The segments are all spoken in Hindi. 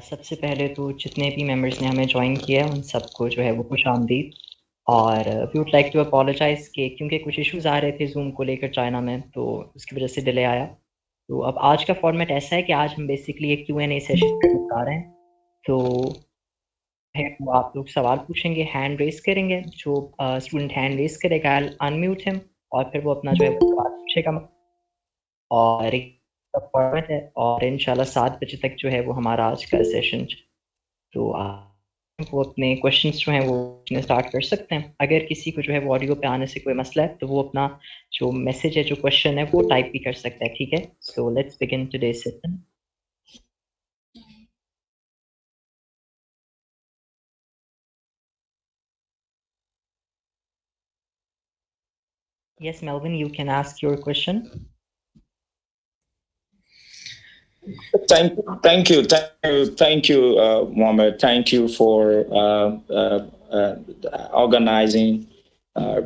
सबसे पहले तो जितने भी मेंबर्स ने हमें जॉइन किया है, उन सबको जो है वो खुश-आमदीद और we would like to apologise कि क्योंकि कुछ इश्यूज़ आ रहे थे ज़ूम को लेकर चाइना में, तो उसकी वज़ह से डिले आया। तो अब आज का फॉर्मेट ऐसा है कि आज हम बेसिकली एक क्यू एंड ए सेशन करने रहे हैं। तो है वो आप लोग सवाल पूछेंगे, हैंड रेज़ करेंगे, जो स्टूडेंट हैंड रेज़ करेगा आई विल अनम्यूट हिम और फिर वो अपना जो है वो सवाल पूछेगा और एक फॉर्मेट है और इंशाल्लाह 7 बजे तक जो है वो हमारा आज का सेशन तो वो अपने क्वेश्चंस जो हैं वो पूछना स्टार्ट कर सकते हैं। अगर किसी को जो है वो ऑडियो पे आने से कोई मसला है, तो वो अपना जो मैसेज है, जो क्वेश्चन है, वो टाइप भी कर सकता है, ठीक है? So let's begin today's session. Yes, Melvin, you can ask your question. Thank you, Mohammed. Thank you for organizing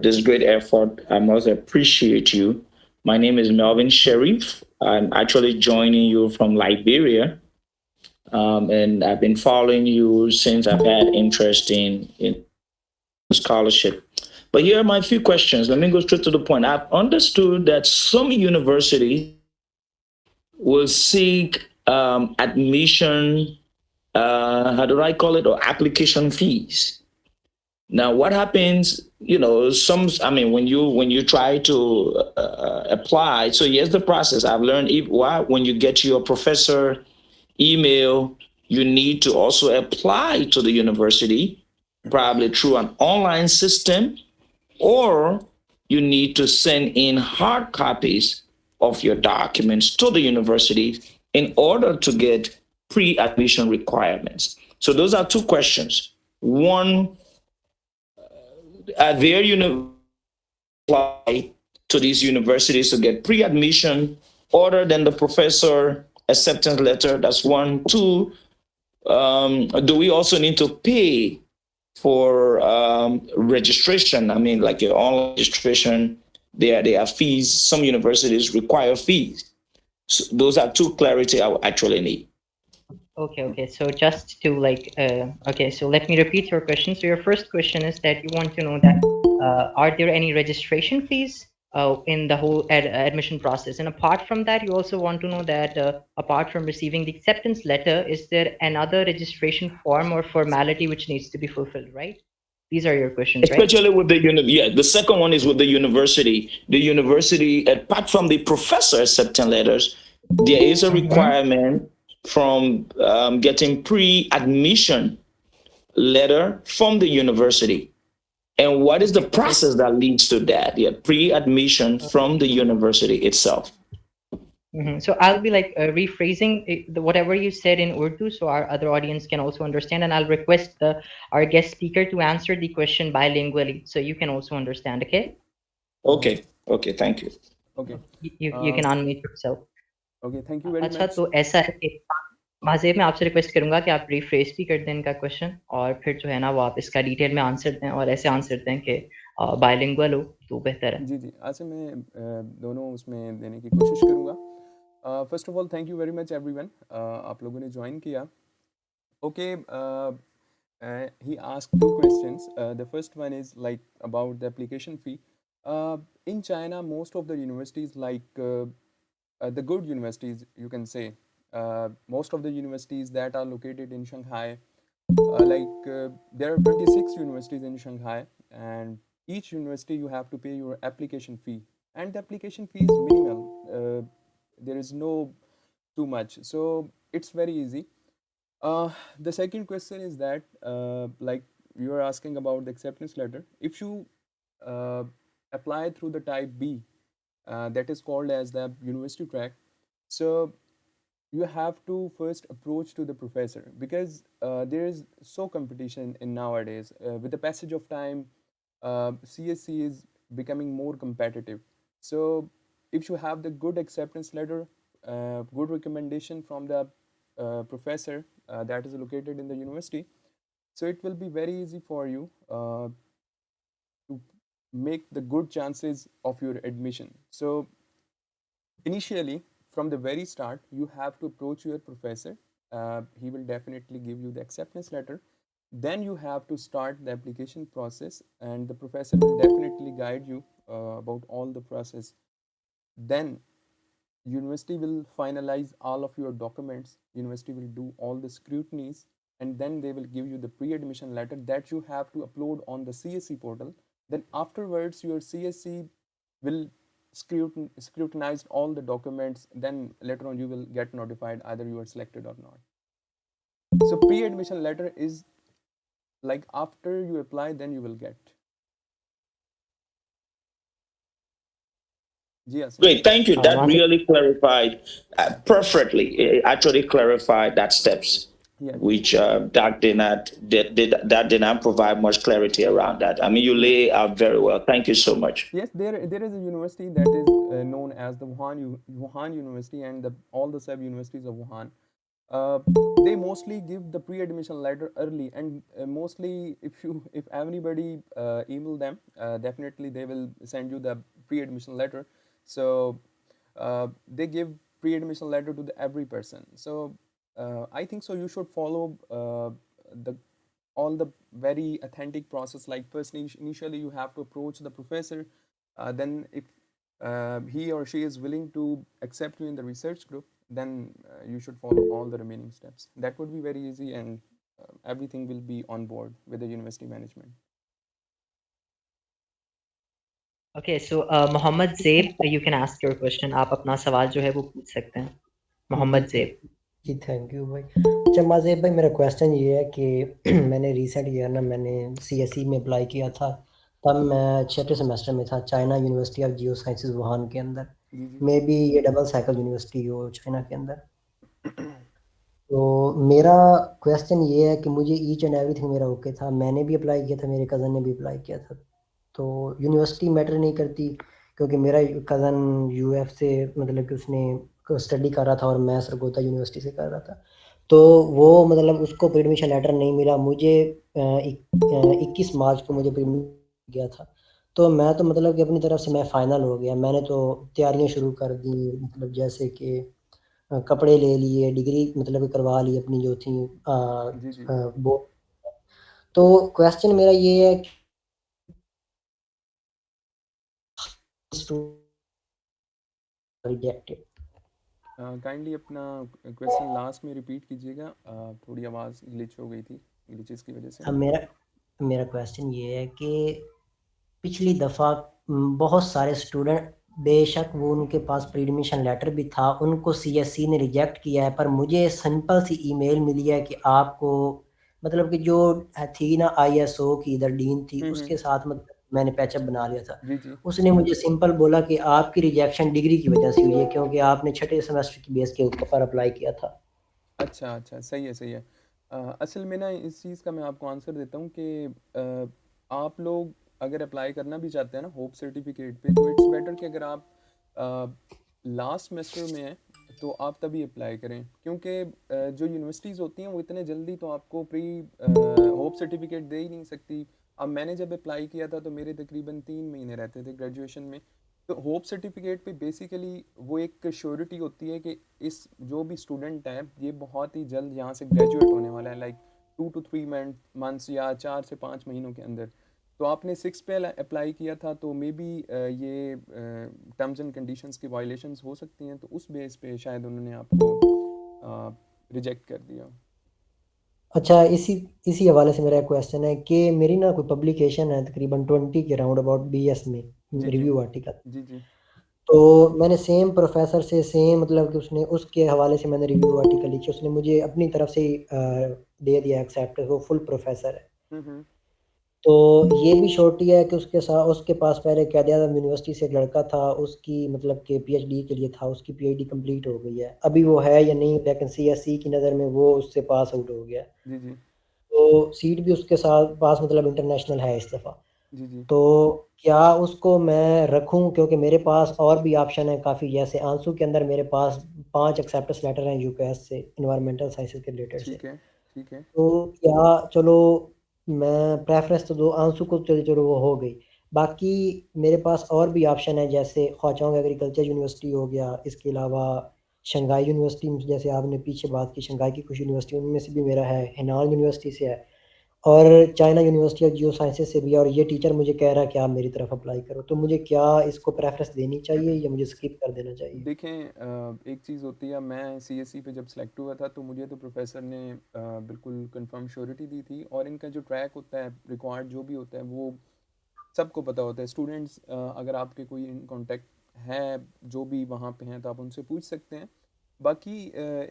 this great effort. I must appreciate you. My name is Melvin Sharif. I'm actually joining you from Liberia, and I've been following you since I've had interest in scholarship. But here are my few questions. Let me go straight to the point. I've understood that some universities will seek admission, how do I call it, or application fees. Now, what happens? I mean, when you try to apply. So here's the process. I've learned when you get your professor email, you need to also apply to the university, probably through an online system, or you need to send in hard copies of your documents to the university in order to get pre-admission requirements. So those are two questions. One, at their university, apply to these universities to get pre-admission other than the professor acceptance letter. That's one. Two, do we also need to pay for registration? I mean, like your online registration, there are fees. Some universities require fees. So those are two clarity I actually need. Okay. So just to okay, so let me repeat your question. So your first question is that you want to know that are there any registration fees in the whole admission process? And apart from that, you also want to know that apart from receiving the acceptance letter, is there another registration form or formality which needs to be fulfilled, right? These are your questions, right? Especially with the yeah. The second one is with the university. The university, apart from the professor acceptance letters, there is a requirement from getting pre-admission letter from the university. And what is the process that leads to that? Yeah, pre-admission from the university itself. So I'll be rephrasing whatever you said in Urdu, so our other audience can also understand. And I'll request our guest speaker to answer the question bilingually, so you can also understand. Okay? Okay. Thank you. Okay. You can unmute yourself. Okay. Thank you very अच्छा much. तो ऐसा है कि महाजेब मैं आपसे रिक्वेस्ट करूंगा कि आप रिफ्रेश भी कर दें इनका क्वेश्चन और फिर जो है ना वो आप इसका डिटेल में आंसर दें और ऐसे आंसर दें कि बायलिंगुअल हो तो बेहतर है। जी आज से मैं दोनों उसमें देने की कोशिश करूँगा। First of all thank you very much everyone, आप लोगों ने ज्वाइन किया। Okay, he asked two questions. The first one is like about the application fee. In China, most of the universities, the good universities, you can say, most of the universities that are located in Shanghai there are 26 universities in Shanghai, and each university you have to pay your application fee, and the application fee is minimal. There is no too much, so it's very easy. The second question is that, you are asking about the acceptance letter. If you uh, apply through the type B, that is called as the university track. So you have to first approach to the professor, because there is so competition in nowadays. With the passage of time, CSC is becoming more competitive. So if you have the good acceptance letter, good recommendation from the professor that is located in the university, so it will be very easy for you to make the good chances of your admission. So initially, from the very start, you have to approach your professor. He will definitely give you the acceptance letter. Then you have to start the application process, and the professor will definitely guide you about all the process. Then university will finalize all of your documents. University will do all the scrutinies, and then they will give you the pre-admission letter that you have to upload on the CSC portal. Then afterwards, your CSC will scrutinize all the documents. Then later on, you will get notified either you are selected or not. So pre-admission letter is like after you apply, then you will get. Yes. Great, thank you. That वहाँ से really clarified perfectly. It actually clarified that steps, Yeah. which that did not provide much clarity around that. I mean, you lay out very well. Thank you so much. Yes, there is a university that is known as the Wuhan University, and all the sub universities of Wuhan. Uh, they mostly give the pre-admission letter early, and mostly if anybody email them, definitely they will send you the pre-admission letter. So they give pre-admission letter to every person. So I think so. You should follow the all the very authentic process. Like firstly, initially you have to approach the professor. Then if he or she is willing to accept you in the research group, then you should follow all the remaining steps. That would be very easy, and everything will be on board with the university management. Okay so Mohammad Zeb you can ask your question आप अपना सवाल जो है वो पूछ सकते हैं जी मोहम्मद ज़ेब जी थैंक यू भाई। अच्छा माज़ेब भाई, मेरा क्वेश्चन ये है कि मैंने रिसेंट ईयर ना मैंने सीएसई में अप्लाई किया था। तब मैं छठे सेमेस्टर में था, China university of Jio sciences Wuhan के अंदर। जी जी। मे बी ये डबल साइकिल यूनिवर्सिटी हो चाइना के अंदर। तो मेरा क्वेश्चन ये है कि मुझे ईच एंड एवरीथिंग मेरा ओके था, मैंने भी अप्लाई किया था, मेरे कज़न ने भी अप्लाई किया था। तो यूनिवर्सिटी मैटर नहीं करती, क्योंकि मेरा कज़न यूएफ से मतलब कि उसने स्टडी कर रहा था और मैं सरगोधा यूनिवर्सिटी से कर रहा था। तो वो मतलब उसको एडमिशन लेटर नहीं मिला, मुझे 21 मार्च को मुझे गया था। तो मैं तो मतलब कि अपनी तरफ से मैं फाइनल हो गया, मैंने तो तैयारियां शुरू कर दी, मतलब जैसे कि कपड़े ले लिए, डिग्री मतलब करवा ली अपनी जो थी जी जी। वो। तो क्वेश्चन मेरा ये है कि रिजेक्टेड। काइंडली अपना क्वेश्चन लास्ट में रिपीट कीजिएगा। थोड़ी आवाज़ ग्लिच हो गई थी, ग्लिचेस की वजह से। अब मेरा मेरा क्वेश्चन ये है कि पिछली दफ़ा बहुत सारे स्टूडेंट, बेशक वो उनके पास प्री एडमिशन लेटर भी था, उनको सीएससी ने रिजेक्ट किया है, पर मुझे सिंपल सी ईमेल मिली है कि आपको मतलब कि जो थी ना आईएसओ की इधर डीन थी, उसके साथ मतलब मैंने पैचअप बना लिया था। जी जी। उसने मुझे सिंपल बोला कि आपकी रिजेक्शन डिग्री की वजह से हुई है, क्योंकि आपने छठे सेमेस्टर की बेस के ऊपर अप्लाई किया था। अच्छा अच्छा, सही है सही है। असल में ना इस चीज़ का मैं आपको आंसर देता हूँ कि आप लोग अगर अप्लाई करना भी चाहते हैं ना होप सर्टिफिकेट पे, तो इट्स बेटर कि अगर आप लास्ट सेमेस्टर में हैं तो आप तभी अप्लाई करें, क्योंकि जो यूनिवर्सिटीज़ होती हैं वो इतने जल्दी तो आपको प्री होप सर्टिफिकेट दे ही नहीं सकती। अब मैंने जब अप्लाई किया था तो मेरे तकरीबन 3 महीने रहते थे ग्रेजुएशन में। तो होप सर्टिफिकेट पे बेसिकली वो एक श्योरिटी होती है कि इस जो भी स्टूडेंट है ये बहुत ही जल्द यहाँ से ग्रेजुएट होने वाला है, लाइक 2 to 3 मंथ्स या 4 से 5 महीनों के अंदर। तो आपने 6 पे अप्लाई किया था, तो मे बी ये टर्म्स एंड कंडीशंस की वायलेशंस हो सकती हैं, तो उस बेस पे शायद उन्होंने आपको रिजेक्ट कर दिया। अच्छा, इसी हवाले से मेरा एक क्वेश्चन है कि मेरी ना कोई पब्लिकेशन है तकरीबन 20 के राउंड अबाउट बीएस में, जी, जी। Review article. जी, जी। तो मैंने सेम प्रोफ़ेसर से सेम मतलब कि उसने उसके हवाले से मैंने रिव्यू आर्टिकल लिखे, उसने मुझे अपनी तरफ से ही दे दिया एक्सेप्ट, वो फुल प्रोफ़ेसर है। हुँ, हुँ। तो ये भी श्योरिटी है कि उसके पास पहले कायद-ए-आज़म यूनिवर्सिटी से एक लड़का था, उसकी मतलब कि पीएचडी के लिए था, उसकी पीएचडी कंप्लीट हो गई है। अभी वो है या नहीं, लेकिन सीएसई की नज़र में वो उससे पास आउट हो गया है। जी, जी। तो सीट भी उसके साथ पास मतलब इंटरनेशनल है इस दफ़ा। जी, जी। तो क्या उसको मैं रखूँ, क्योंकि मेरे पास और भी ऑप्शन है काफ़ी, जैसे आंसू के अंदर मेरे पास 5 एक्सेप्टेंस लेटर हैं यूकेएस से, एनवायरमेंटल साइंसेज़ के रिलेटेड से। ठीक है, ठीक है। तो क्या चलो मैं प्रेफ़रेंस तो दो आंसू को, चलो चलो वो हो गई। बाकी मेरे पास और भी ऑप्शन है, जैसे ख्वाजाओं एग्रीकल्चर यूनिवर्सिटी हो गया, इसके अलावा शंघाई यूनिवर्सिटी में जैसे आपने पीछे बात की, शंघाई की कुछ यूनिवर्सिटी उनमें से भी मेरा है, हेनान यूनिवर्सिटी से है और China university of Jio sciences से भी है, और ये टीचर मुझे कह रहा है कि आप मेरी तरफ अप्लाई करो। तो मुझे क्या इसको प्रेफ़रेंस देनी चाहिए या मुझे स्किप कर देना चाहिए? देखें एक चीज़ होती है, मैं सीएसई पे जब सेलेक्ट हुआ था तो मुझे तो प्रोफ़ेसर ने बिल्कुल कंफ़र्म श्योरिटी दी थी, और इनका जो ट्रैक होता है, रिकॉर्ड जो भी होता है, वो सबको पता होता है। स्टूडेंट्स अगर आपके कोई इन कॉन्टैक्ट हैं, जो भी वहाँ पे हैं, तो आप उनसे पूछ सकते हैं। बाकी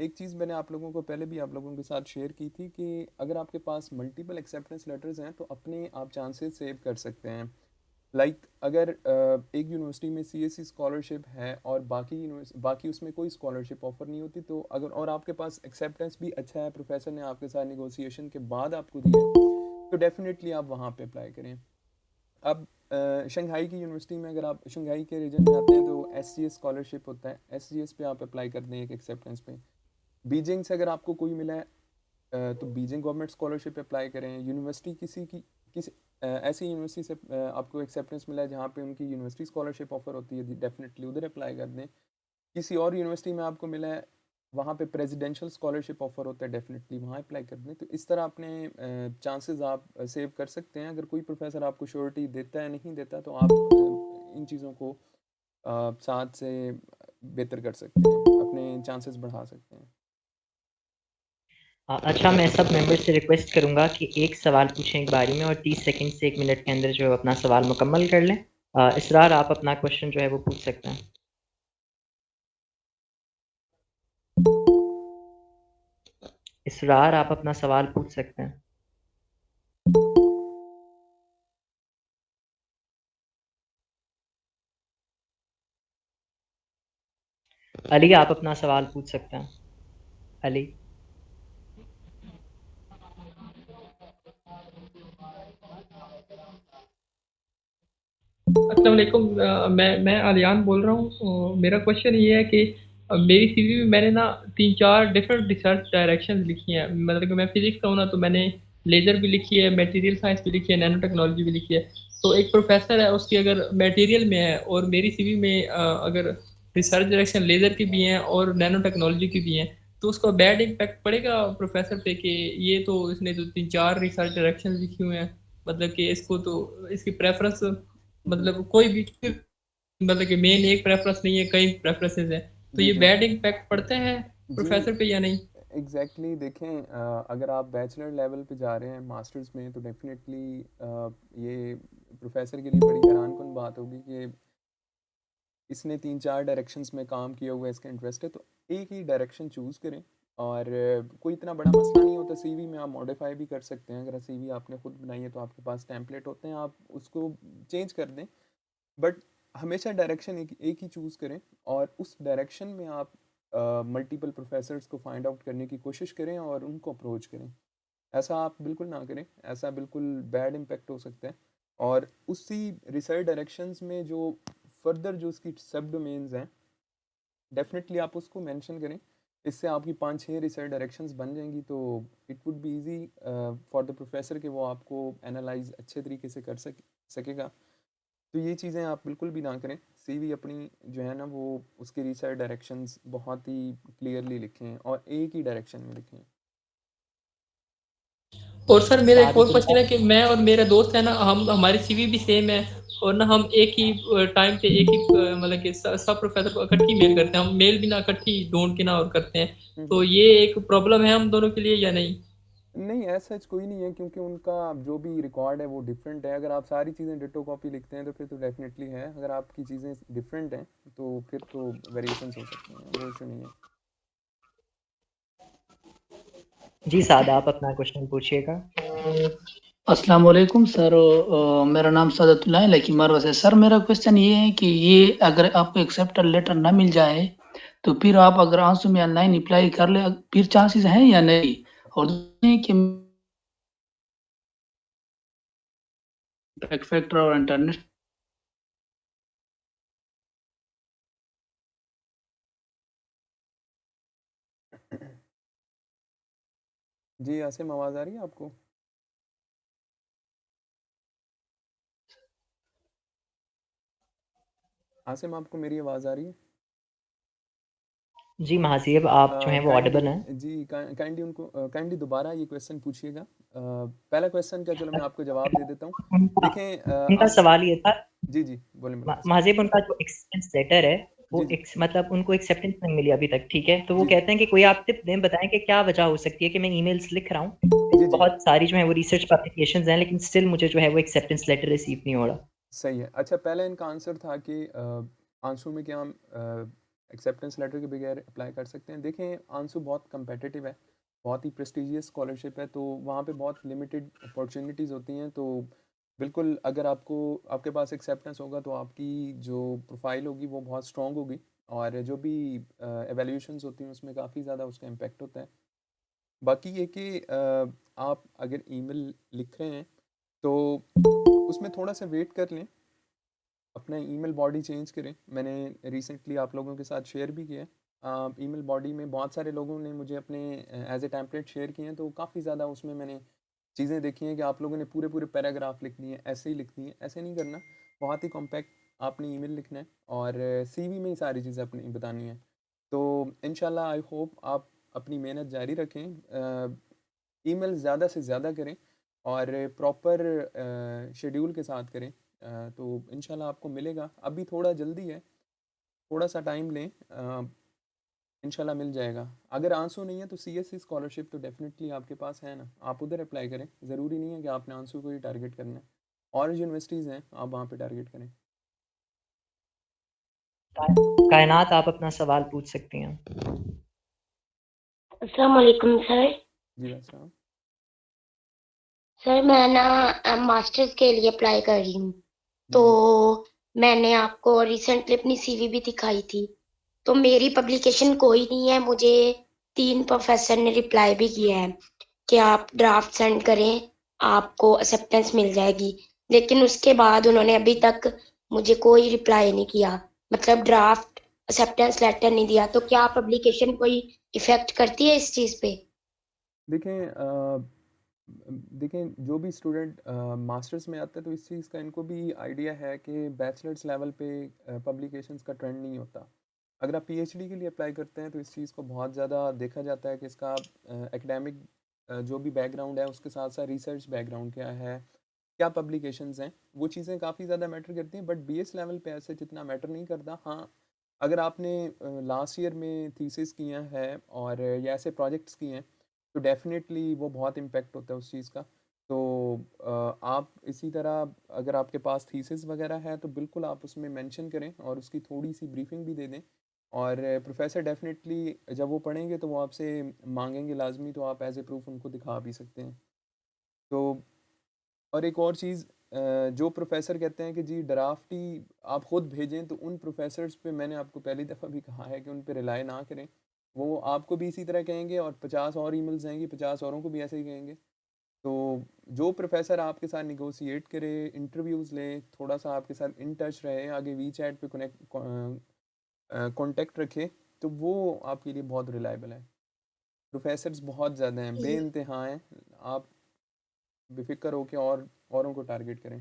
एक चीज़ मैंने आप लोगों को पहले भी आप लोगों के साथ शेयर की थी कि अगर आपके पास मल्टीपल एक्सेप्टेंस लेटर्स हैं, तो अपने आप चांसेस सेव कर सकते हैं। अगर एक यूनिवर्सिटी में सीएससी स्कॉलरशिप है और बाकी उसमें कोई स्कॉलरशिप ऑफर नहीं होती, तो अगर और आपके पास एक्सेप्टेंस भी अच्छा है, प्रोफेसर ने आपके साथ निगोशिएशन के बाद आपको दिया है, तो डेफिनेटली आप वहाँ पे अप्लाई करें। अब शंघाई की यूनिवर्सिटी में, अगर आप शंघाई के रीजन में आते हैं, तो एससीएस स्कॉलरशिप होता है, एससीएस पे आप अप्लाई कर दें एक एक्सेप्टेंस पे। बीजिंग से अगर आपको कोई मिला है, तो बीजिंग गवर्नमेंट स्कॉलरशिप अप्लाई करें। यूनिवर्सिटी किसी ऐसी यूनिवर्सिटी से आपको एक्सेप्टेंस मिला है जहाँ पे उनकी यूनिवर्सिटी स्कॉलरशिप ऑफर होती है, डेफिनेटली उधर अप्लाई कर दें। किसी और यूनिवर्सिटी में आपको मिला है, वहाँ पे प्रेसिडेंशियल स्कॉलरशिप ऑफर होता है, डेफिनेटली वहाँ अप्लाई कर दें। तो इस तरह अपने चांसेस आप सेव कर सकते हैं। अगर कोई प्रोफेसर आपको श्योरिटी देता है, नहीं देता, तो आप इन चीज़ों को साथ से बेहतर कर सकते हैं, अपने चांसेस बढ़ा सकते हैं। अच्छा, मैं सब मेंबर्स से रिक्वेस्ट करूँगा कि एक सवाल पूछें एक बारी में और 30 सेकंड से 1 मिनट के अंदर जो है वो अपना सवाल मुकम्मल कर लें। इसरार आप अपना क्वेश्चन जो है वो पूछ सकते हैं। इसरार आप अपना सवाल पूछ सकते हैं। अली आप अपना सवाल पूछ सकते हैं। अली। अस्सलाम वालेकुम। मैं आलियान बोल रहा हूँ। मेरा क्वेश्चन ये है कि मेरी सीवी में मैंने ना 3-4 डिफरेंट रिसर्च डायरेक्शंस लिखी हैं। मतलब कि मैं फिजिक्स का हूँ ना, तो मैंने लेज़र भी लिखी है, मटेरियल साइंस भी लिखी है, नैनो टेक्नोलॉजी भी लिखी है। तो एक प्रोफेसर है, उसकी अगर मटेरियल में है और मेरी सीवी में अगर रिसर्च डायरेक्शन लेज़र की भी हैं और नैनो टेक्नोलॉजी की भी हैं, तो उसका बैड इम्पैक्ट पड़ेगा प्रोफेसर पे कि ये तो इसने तो 3-4 रिसर्च डायरेक्शन लिखी हुए हैं, मतलब कि इसको तो इसकी प्रेफरेंस जी, मतलब कोई भी, मतलब कि मेन एक प्रेफरेंस नहीं है, कई प्रेफरेंसेस हैं, तो जी, ये जी। बैड इम्पैक्ट पड़ते हैं जी, प्रोफेसर पे या नहीं? एग्जैक्टली exactly, देखें अगर आप बैचलर लेवल पे जा रहे हैं मास्टर्स में, तो डेफिनेटली ये प्रोफेसर के लिए बड़ी हैरान कुन बात होगी कि इसने 3-4 डायरेक्शंस में काम किया हुआ है, इसका इंटरेस्ट है, तो एक ही डायरेक्शन चूज़ करें। और कोई इतना बड़ा मसला नहीं होता, सीवी में आप मॉडिफाई भी कर सकते हैं। अगर सीवी आपने खुद बनाई है, तो आपके पास टेम्पलेट होते हैं, आप उसको चेंज कर दें। बट हमेशा डायरेक्शन एक ही चूज़ करें, और उस डायरेक्शन में आप मल्टीपल प्रोफेसर्स को फाइंड आउट करने की कोशिश करें और उनको अप्रोच करें। ऐसा आप बिल्कुल ना करें, ऐसा बिल्कुल बैड इम्पैक्ट हो सकता है। और उसी रिसर्च डायरेक्शंस में जो फर्दर जो उसकी सब डोमेन्स हैं, डेफिनेटली आप उसको मेंशन करें। इससे आपकी 5-6 रिसर्च डायरेक्शंस बन जाएंगी, तो it would be easy for the professor कि वो आपको एनालाइज अच्छे तरीके से कर सकेगा। तो ये चीज़ें आप बिल्कुल भी ना करें। सीवी अपनी जो है ना, वो उसके रिसर्च डायरेक्शंस बहुत ही क्लियरली लिखें और एक ही डायरेक्शन में लिखें। और सर मेरा एक और क्वेश्चन सादिकुल्लाह। है कि मैं और मेरा दोस्त है ना, हम हमारी सीवी भी सेम है, और ना हम एक ही टाइम पे एक ही मतलब कि सब प्रोफेसर को इकट्ठी मेल करते हैं, हम मेल भी ना इकट्ठी ढूंढ के ना और करते हैं, हम्म, तो ये एक प्रॉब्लम है हम दोनों के लिए या नहीं? नहीं, ऐसा सच कोई नहीं है, क्योंकि उनका जो भी रिकॉर्ड है वो डिफरेंट है। अगर आप सारी चीज़ें डिटो कॉपी लिखते हैं तो फिर तो डेफिनेटली है, अगर आपकी चीज़ें डिफरेंट हैं तो फिर तो वेरिएशंस हो सकते हैं, वो इशू नहीं है। जी साद, आप अपना क्वेश्चन पूछिएगा। अस्सलाम वालेकुम सर, मेरा नाम सादतुल्लाह है, लेकिन मरवा से। सर मेरा क्वेश्चन ये है कि ये अगर आपको एक्सेप्टर लेटर ना मिल जाए तो फिर आप अगर आंसू में ऑनलाइन अप्लाई कर ले, फिर चांसेस हैं या नहीं? और दूसरे कि फैक्टर और इंटरनेट। जी आसिम, आवाज़ आ रही है आपको? आसिम, आपको मेरी आवाज़ आ रही है? जी महासीब, आप जो हैं वो ऑडिबल हैं। काइंडली जी, काइंडली उनको काइंडली दोबारा ये क्वेश्चन पूछिएगा। पहला क्वेश्चन का चलो मैं आपको जवाब दे देता हूँ। उनका देखें उनका सवाल ये था, जी जी, बोलें बोलें। महासीब उनका जो एक्सेप्टेंस लेटर है वो जी जी मतलब उनको एक्सेप्टेंस नहीं मिली अभी तक, ठीक है? तो वो जी कहते हैं कि कोई आप टिप दें, बताएं कि क्या वजह हो सकती है कि मैं ईमेल्स लिख रहा हूँ, जी जी, बहुत सारी जो है वो रिसर्च पब्लिकेशंस हैं, लेकिन स्टिल मुझे जो है वो एक्सेप्टेंस लेटर रिसीव नहीं हो रहा। सही है। अच्छा, पहला इनका आंसर था कि आंसू में क्या हम एक्सेप्टेंस लेटर के बगैर अप्लाई कर सकते हैं? देखें, आंसू बहुत कंपेटिटिव है, बहुत ही प्रेस्टिजियस स्कॉलरशिप है, तो वहाँ पे बहुत लिमिटेड अपॉर्चुनिटीज़ होती हैं। तो बिल्कुल, अगर आपको आपके पास एक्सेप्टेंस होगा तो आपकी जो प्रोफाइल होगी वो बहुत स्ट्रॉन्ग होगी, और जो भी एवेल्यूशंस होती हैं उसमें काफ़ी ज़्यादा उसका इम्पेक्ट होता है। बाकी ये कि आप अगर ईमेल लिख रहे हैं तो उसमें थोड़ा सा वेट कर लें, अपना ईमेल बॉडी चेंज करें। मैंने रिसेंटली आप लोगों के साथ शेयर भी किया है। ईमेल बॉडी में बहुत सारे लोगों ने मुझे अपने एज ए टेम्पलेट शेयर किए हैं, तो काफ़ी ज़्यादा उसमें मैंने चीज़ें देखी हैं कि आप लोगों ने पूरे पूरे पैराग्राफ लिख दिए हैं। ऐसे ही लिख दिए हैं, ऐसे नहीं करना, बहुत ही कॉम्पैक्ट आपने ईमेल लिखना है, और सीवी में ही सारी चीज़ें अपनी बतानी है। तो इंशाल्लाह आई होप आप अपनी मेहनत जारी रखें, ईमेल ज़्यादा से ज़्यादा करें, और प्रॉपर शेड्यूल के साथ करें। तो इंशाल्लाह आपको मिलेगा। अभी थोड़ा जल्दी है, थोड़ा सा टाइम लें, इंशाल्लाह मिल जाएगा। अगर आंसू नहीं है तो सीएससी स्कॉलरशिप तो डेफिनेटली आपके पास है ना, आप उधर अप्लाई करें। ज़रूरी नहीं है कि आपने आंसू को ही टारगेट करना है, और जो यूनिवर्सिटीज़ हैं आप वहाँ पे टारगेट करें। कायनात, आप अपना सवाल पूछ सकती हैं। अस्सलाम वालेकुम सर। जी वैसा सर मैं ना मास्टर्स के लिए अप्लाई कर रही हूँ, जी तो जी मैंने आपको रिसेंटली अपनी सीवी भी दिखाई थी, तो मेरी पब्लिकेशन कोई नहीं है। मुझे 3 प्रोफेसर ने रिप्लाई भी किया है कि आप ड्राफ्ट सेंड करें, आपको एक्सेप्टेंस मिल जाएगी। लेकिन उसके बाद उन्होंने अभी तक मुझे कोई रिप्लाई नहीं किया, मतलब ड्राफ्ट एक्सेप्टेंस लेटर नहीं दिया। तो क्या पब्लिकेशन कोई इफ़ेक्ट करती है इस चीज़ पे? देखें, देखें जो भी स्टूडेंट मास्टर्स में आते हैं तो इस चीज़ का इनको भी आइडिया है कि बैचलर्स लेवल पे पब्लिकेशंस का ट्रेंड नहीं होता। अगर आप पीएचडी के लिए अप्लाई करते हैं तो इस चीज़ को बहुत ज़्यादा देखा जाता है कि इसका एकेडमिक जो भी बैकग्राउंड है उसके साथ साथ रिसर्च बैकग्राउंड क्या है, क्या पब्लिकेशंस हैं, वो चीज़ें काफ़ी ज़्यादा मैटर करती हैं। बट बीएस लेवल पे ऐसे जितना मैटर नहीं करता। हाँ, अगर आपने लास्ट ईयर में थीसिस किया है और या ऐसे प्रोजेक्ट्स किए हैं तो डेफिनेटली वो बहुत इम्पेक्ट होता है उस चीज़ का। तो आप इसी तरह अगर आपके पास थीसिस वगैरह है तो बिल्कुल आप उसमें मेंशन करें और उसकी थोड़ी सी ब्रीफिंग भी दे दें, और प्रोफेसर डेफिनेटली जब वो पढ़ेंगे तो वो आपसे मांगेंगे लाजमी, तो आप एज ए प्रूफ उनको दिखा भी सकते हैं। तो और एक और चीज़, जो प्रोफेसर कहते हैं कि जी ड्राफ्ट ही आप ख़ुद भेजें, तो उन प्रोफेसर्स पे मैंने आपको पहली दफ़ा भी कहा है कि उन पे रिलाई ना करें। वो आपको भी इसी तरह कहेंगे और 50 और ईमेल्स आएंगी, 50 औरों को भी ऐसे ही कहेंगे। तो जो प्रोफेसर आपके साथ निगोशिएट करे, इंटरव्यूज़ ले, थोड़ा सा आपके साथ इन टच रहे, आगे वी चैट पर कॉन्टेक्ट रखे, तो वो आपके लिए बहुत रिलायबल है। प्रोफेसर्स बहुत ज़्यादा हैं, बेइंतहा हैं। आप बेफिक्र हो के और औरों को टारगेट करें।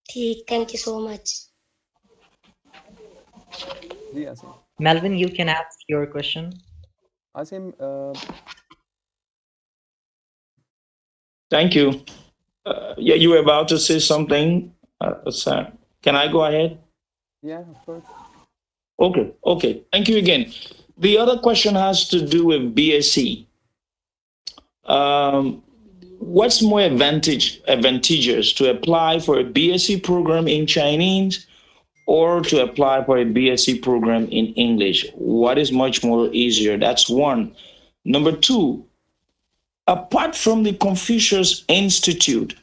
ठीक, थैंक यू सो मच। जी Asim. Melvin, you can ask your question. Asim, Thank you. Yeah, you were about to say something, sir. Can I go ahead? yeah, of course. Okay. Thank you again. The other question has to do with BSc. What's more advantageous to apply for a BSc program in Chinese or to apply for a BSc program in English? What is much more easier? That's one. Number two, apart from the Confucius Institute,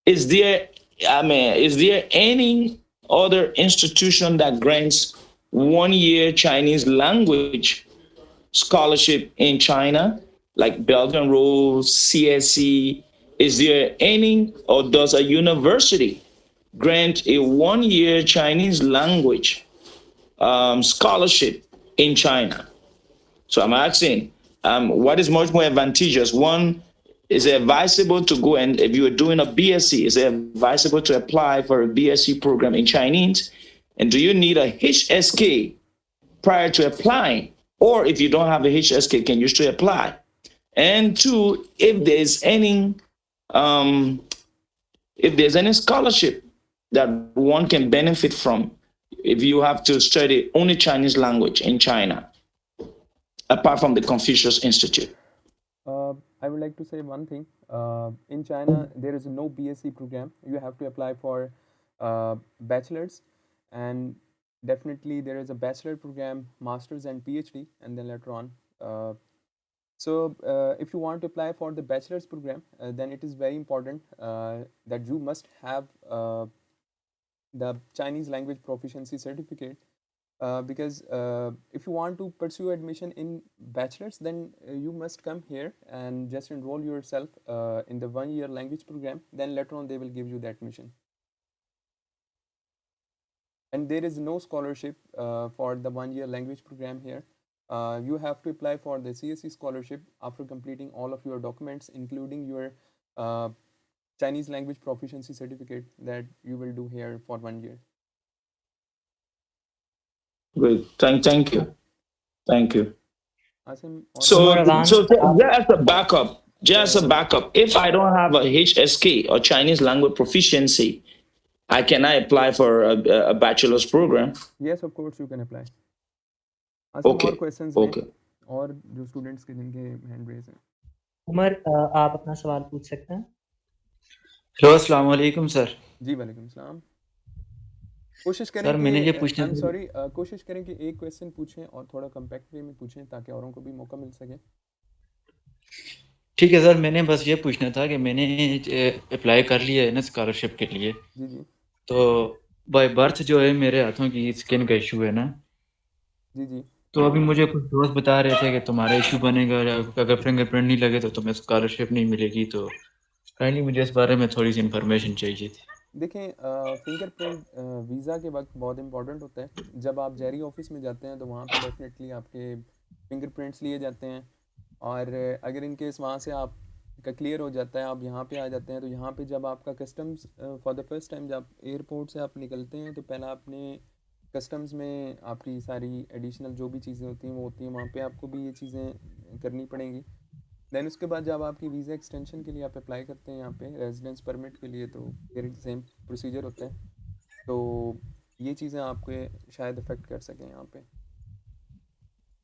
is there, is there any other institution that grants 1 year Chinese language scholarship in China, like Belt and Road, CSE? Is there any, or does a university grant a 1 year Chinese language scholarship in China? So I'm asking, what is much more advantageous? One, is it advisable to go, and if you are doing a BSc, is it advisable to apply for a BSc program in Chinese? And do you need a HSK prior to applying? Or if you don't have a HSK, can you still apply? And two, if there's any scholarship that one can benefit from if you have to study only Chinese language in China, apart from the Confucius Institute. I would like to say one thing. In China, there is no BSc program. You have to apply for bachelor's, and definitely there is a bachelor program, master's, and PhD, and then later on. If you want to apply for the bachelor's program, then it is very important that you must have the Chinese language proficiency certificate. Because if you want to pursue admission in bachelor's, then you must come here and just enroll yourself in the 1 year language program. Then later on, they will give you the admission. And there is no scholarship for the 1 year language program here. You have to apply for the CSE scholarship after completing all of your documents, including your Chinese language proficiency certificate that you will do here for 1 year. Great. Thank you. Thank you. Asim, So just a backup, if I don't have a HSK or Chinese language proficiency, I cannot apply for a bachelor's program. Yes, of course you can apply. Asim, Okay. और questions Okay. हैं? और जो students के जिनके hand raise हैं? उमर आप अपना सवाल पूछ सकते हैं? हेलो, अस्सलाम वालेकुम सर। जी वालेकुम सलाम। कोशिश करें सर कि मैंने ये पूछना आई एम था सॉरी कोशिश करें कि एक क्वेश्चन पूछें और थोड़ा कम्पैक्ट वे में पूछें ताकि औरों को भी मौका मिल सके। ठीक है सर, मैंने बस ये पूछना था कि मैंने अप्लाई कर लिया है ना स्कॉलरशिप के लिए। जी जी तो बाय बर्थ जो है मेरे हाथों की स्किन का इशू है ना, जी जी तो अभी मुझे कुछ दोस्त बता रहे थे कि तुम्हारा इशू बनेगा, अगर फिंगरप्रिंट नहीं लगे तो तुम्हें स्कॉलरशिप नहीं मिलेगी। तो काइंडली मुझे इस बारे में थोड़ी सी इन्फॉर्मेशन चाहिए थी। देखें, फिंगरप्रिंट वीज़ा के वक्त बहुत इंपॉर्टेंट होता है। जब आप जेरी ऑफिस में जाते हैं तो वहाँ पे डेफिनेटली आपके फिंगरप्रिंट्स लिए जाते हैं, और अगर इन केस वहाँ से आप का क्लियर हो जाता है, आप यहाँ पे आ जाते हैं, तो यहाँ पे जब आपका customs for the first time जब एयरपोर्ट से आप निकलते हैं तो पहला आपने कस्टम्स में आपकी सारी एडिशनल जो भी चीज़ें होती हैं वो होती हैं, वहाँ पे आपको भी ये चीज़ें करनी पड़ेंगी। देन उसके बाद जब आपकी वीज़ा एक्सटेंशन के लिए आप अप्लाई करते हैं यहाँ पे रेजिडेंस परमिट के लिए, तो फिर सेम प्रोसीजर होता है। तो ये चीज़ें आपको शायद अफेक्ट कर सकें यहाँ पे।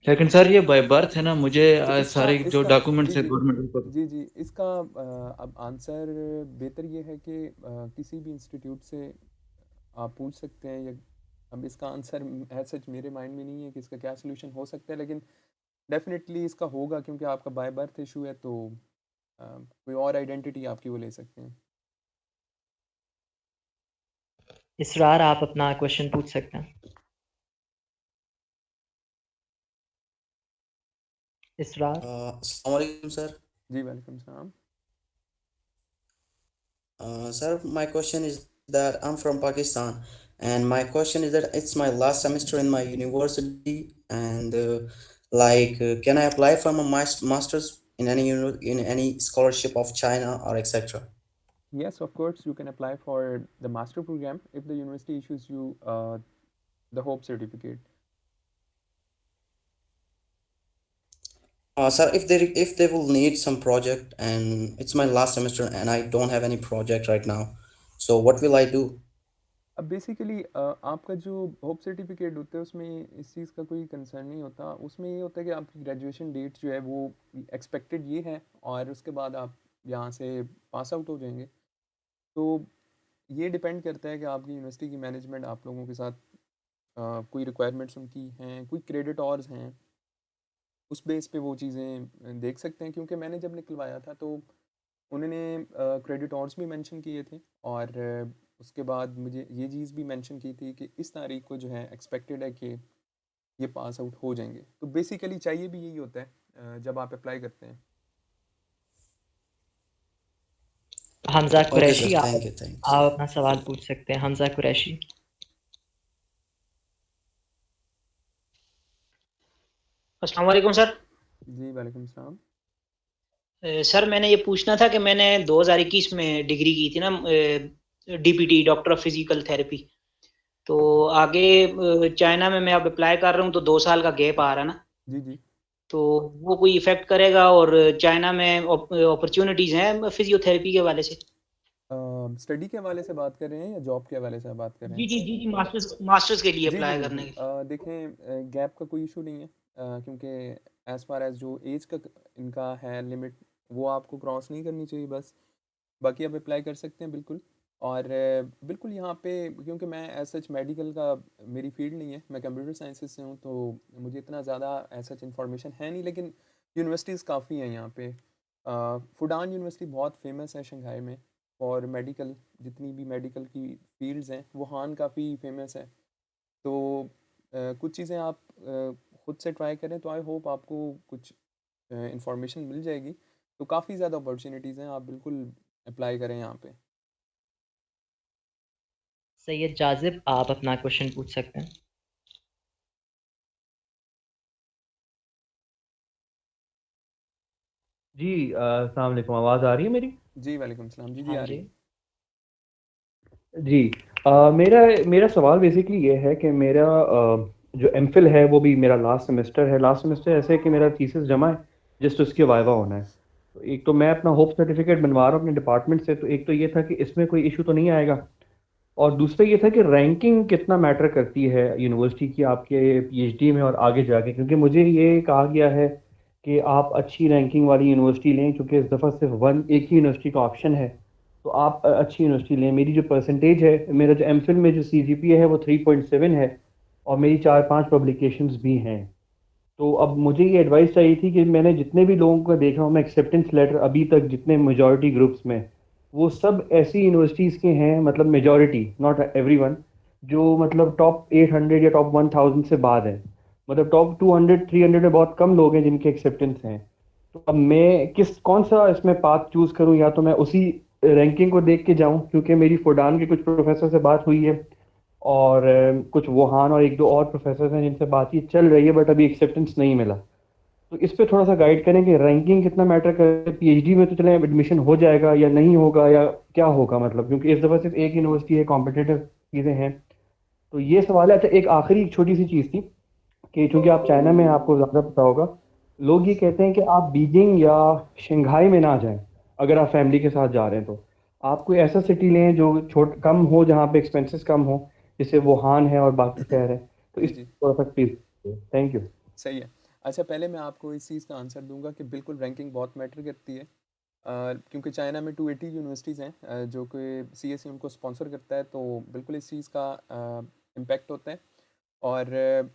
लेकिन सर ये बाय बर्थ है ना, मुझे तो सारे जो डॉक्यूमेंट्स है जी गवर्नमेंट जी जी इसका अब आंसर बेहतर ये है कि किसी भी इंस्टीट्यूट से आप पूछ सकते हैं, या अब इसका आंसर है सच मेरे माइंड में नहीं है कि इसका क्या सोल्यूशन हो सकता है, लेकिन डेफिनेटली इसका होगा क्योंकि आपका बाय बर्थ इशू है, तो कोई और आइडेंटिटी आपकी वो ले सकते हैं। इसरार आप अपना क्वेश्चन पूछ सकते हैं। इसरार अस्सलाम वालेकुम सर। जी वालेकुम सलाम। Sir, my question is that I'm from Pakistan, and my question is that it's my last semester in my university, and can I apply for my master's in any scholarship of China or etc.? Yes, of course you can apply for the master program if the university issues you the Hope certificate. Sir, if they will need some project, and it's my last semester and I don't have any project right now, so what will I do? अब बेसिकली आपका जो होप सर्टिफिकेट होता है उसमें इस चीज़ का कोई कंसर्न नहीं होता। उसमें ये होता है कि आपकी ग्रेजुएशन डेट जो है वो एक्सपेक्टेड ये है और उसके बाद आप यहाँ से पास आउट हो जाएंगे। तो ये डिपेंड करता है कि आपकी यूनिवर्सिटी की मैनेजमेंट आप लोगों के साथ कोई रिक्वायरमेंट्स उनकी हैं, कोई क्रेडिटर्स हैं, उस बेस पे वो चीज़ें देख सकते हैं। क्योंकि मैंने जब निकलवाया था तो उन्होंने क्रेडिटर्स भी मेंशन किए थे और उसके बाद मुझे ये चीज़ भी मेंशन की थी कि इस तारीख को जो है एक्सपेक्टेड है कि ये पास आउट हो जाएंगे। तो बेसिकली चाहिए भी यही होता है जब आप अप्लाई करते हैं। Hamza Okay, sir. Qureshi, Thank you. Thanks. आप अपना सवाल पूछ सकते हैं। हमज़ा कुरैशी। अस्सलाम वालेकुम सर। जी वालेकुम सलाम। सर मैंने ये पूछना था कि मैंने 2021 में डिग्री की थी ना, DPT, doctor of physical therapy. तो आगे चाइना में मैं अब अप्लाई कर रहा हूँ तो 2 साल का गैप आ रहा है ना, जी जी। तो वो कोई इफेक्ट करेगा? और चाइना में अपॉर्चुनिटीज हैं फिजियोथेरेपी के हवाले से? स्टडी के हवाले से बात कर रहे हैं या जॉब के हवाले से बात कर रहे जी हैं? जी जी जी, मास्टर्स के लिए जी जी अप्लाई जी करने जी। के लिए। देखें, गैप का कोई इशू नहीं है क्योंकि एज़ फार एज़ जो एज का इनका है लिमिट, वो आपको क्रॉस नहीं करनी चाहिए बस। बाकी आप अप्लाई कर सकते हैं बिल्कुल। और बिल्कुल यहाँ पे क्योंकि मैं एज सच मेडिकल का मेरी फील्ड नहीं है, मैं कंप्यूटर साइंसेज से हूँ, तो मुझे इतना ज़्यादा एज सच इन्फॉर्मेशन है नहीं, लेकिन यूनिवर्सिटीज़ काफ़ी हैं यहाँ पे। फुडान यूनिवर्सिटी बहुत फेमस है शंघाई में और मेडिकल, जितनी भी मेडिकल की फील्ड्स हैं, वुहान काफ़ी फेमस है। तो कुछ चीज़ें आप खुद से ट्राई करें तो आई होप आपको कुछ इंफॉर्मेशन मिल जाएगी। तो काफ़ी ज़्यादा अपॉर्चुनिटीज़ हैं, आप बिल्कुल अप्लाई करें यहाँ पे। सैयद जाज़िब, आप अपना क्वेश्चन पूछ सकते हैं। जी अस्सलाम वालेकुम, आवाज़ आ रही है मेरी? जी वालेकुम सलाम। जी जी, हाँ आ रही जी। है। जी मेरा मेरा सवाल बेसिकली ये है कि मेरा जो एमफिल है वो भी मेरा लास्ट सेमेस्टर है। लास्ट सेमेस्टर ऐसे है कि मेरा थीसिस जमा है, जस्ट उसके वाइवा होना है। तो एक तो मैं अपना होप सर्टिफिकेट बनवा रहा हूँ अपने डिपार्टमेंट से, तो एक तो ये था कि इसमें कोई इशू तो नहीं आएगा, और दूसरा ये था कि रैंकिंग कितना मैटर करती है यूनिवर्सिटी की आपके पीएचडी में और आगे जाके, क्योंकि मुझे ये कहा गया है कि आप अच्छी रैंकिंग वाली यूनिवर्सिटी लें, क्योंकि इस दफ़ा सिर्फ एक ही यूनिवर्सिटी का ऑप्शन है, तो आप अच्छी यूनिवर्सिटी लें। मेरी जो परसेंटेज है, मेरा जो एमफिल में जो सीजीपीए है वो 3.7 है, और मेरी 4-5 पब्लिकेशंस भी हैं। तो अब मुझे ये एडवाइस चाहिए थी कि मैंने जितने भी लोगों को देखा हूँ मैं एक्सेप्टेंस लेटर अभी तक जितने मेजॉरिटी ग्रुप्स में, वो सब ऐसी यूनिवर्सिटीज़ के हैं, मतलब मेजॉरिटी, नॉट एवरीवन, जो मतलब टॉप 800 या टॉप 1000 से बाद है। मतलब टॉप 200-300 में बहुत कम लोग हैं जिनके एक्सेप्टेंस हैं। तो अब मैं कौन सा इसमें पाथ चूज़ करूँ? या तो मैं उसी रैंकिंग को देख के जाऊँ, क्योंकि मेरी फुडान के कुछ प्रोफेसर से बात हुई है, और कुछ वुहान और एक दो और प्रोफेसर हैं जिनसे बातचीत चल रही है, बट अभी एक्सेप्टेंस नहीं मिला। तो इस पे थोड़ा सा गाइड करें कि रैंकिंग कितना मैटर करे। पीएचडी में तो चले एडमिशन हो जाएगा या नहीं होगा, या क्या होगा, मतलब क्योंकि इस दफ़ा सिर्फ एक यूनिवर्सिटी है, कॉम्पिटिटिव चीज़ें हैं। तो ये सवाल है। अच्छा, एक आखिरी छोटी सी चीज़ थी कि चूंकि आप चाइना में हैं, आपको ज़्यादा पता होगा, लोग ये कहते हैं कि आप बीजिंग या शंघाई में ना जाएं अगर आप फैमिली के साथ जा रहे हैं। तो आप कोई ऐसा सिटी लें जो कम हो, जहाँ पे एक्सपेंसेस कम हो, जैसे वुहान है और बाकी शहर है। तो जी इस जी, थोड़ा सा प्लीज। Thank you. सही है। अच्छा, पहले मैं आपको इस चीज़ का आंसर दूंगा कि बिल्कुल रैंकिंग बहुत मैटर करती है। क्योंकि चाइना में 280 यूनिवर्सिटीज़ हैं जो कि सीएससी उनको स्पॉन्सर करता है, तो बिल्कुल इस चीज़ का इम्पेक्ट होता है। और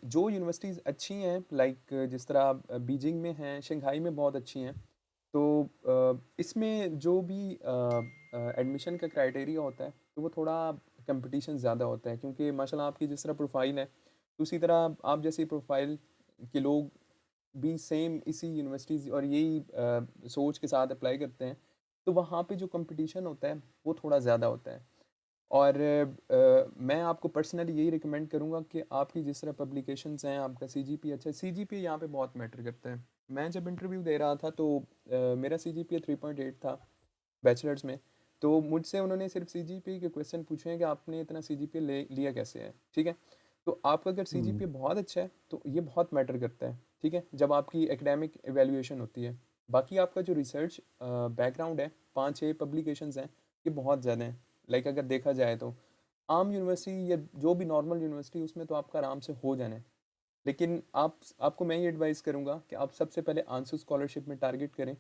जो यूनिवर्सिटीज़ अच्छी हैं, लाइक जिस तरह बीजिंग में हैं, शंघाई में बहुत अच्छी हैं, तो इसमें जो भी एडमिशन का क्राइटेरिया होता है, तो वो थोड़ा कंपटीशन ज़्यादा होता है। क्योंकि माशाल्लाह आपकी जिस तरह प्रोफाइल है, तो उसी तरह आप जैसी प्रोफाइल के लोग भी सेम इसी यूनिवर्सिटीज़ और यही सोच के साथ अप्लाई करते हैं, तो वहाँ पे जो कंपटीशन होता है वो थोड़ा ज़्यादा होता है। और मैं आपको पर्सनली यही रिकमेंड करूँगा कि आपकी जिस तरह पब्लिकेशंस हैं, आपका सीजीपीए अच्छा है। सीजीपीए यहाँ पे बहुत मैटर करता है। मैं जब इंटरव्यू दे रहा था तो मेरा सीजीपीए 3.8 था बैचलर्स में। तो मुझसे उन्होंने सिर्फ सीजीपीए के क्वेश्चन पूछे हैं कि आपने इतना सीजीपीए लिया कैसे है, ठीक है। तो आपका अगर सीजीपीए बहुत अच्छा है तो ये बहुत मैटर करता है, ठीक है, जब आपकी एकेडमिक एवेल्यूएशन होती है। बाकी आपका जो रिसर्च बैकग्राउंड है, 5-6 पब्लिकेशंस हैं, ये बहुत ज़्यादा हैं। लाइक अगर देखा जाए तो आम यूनिवर्सिटी या जो भी नॉर्मल यूनिवर्सिटी उसमें तो आपका आराम से हो जाना है, लेकिन आपको मैं ये एडवाइस करूँगा कि आप सबसे पहले आंसू स्कॉलरशिप में टारगेट करें।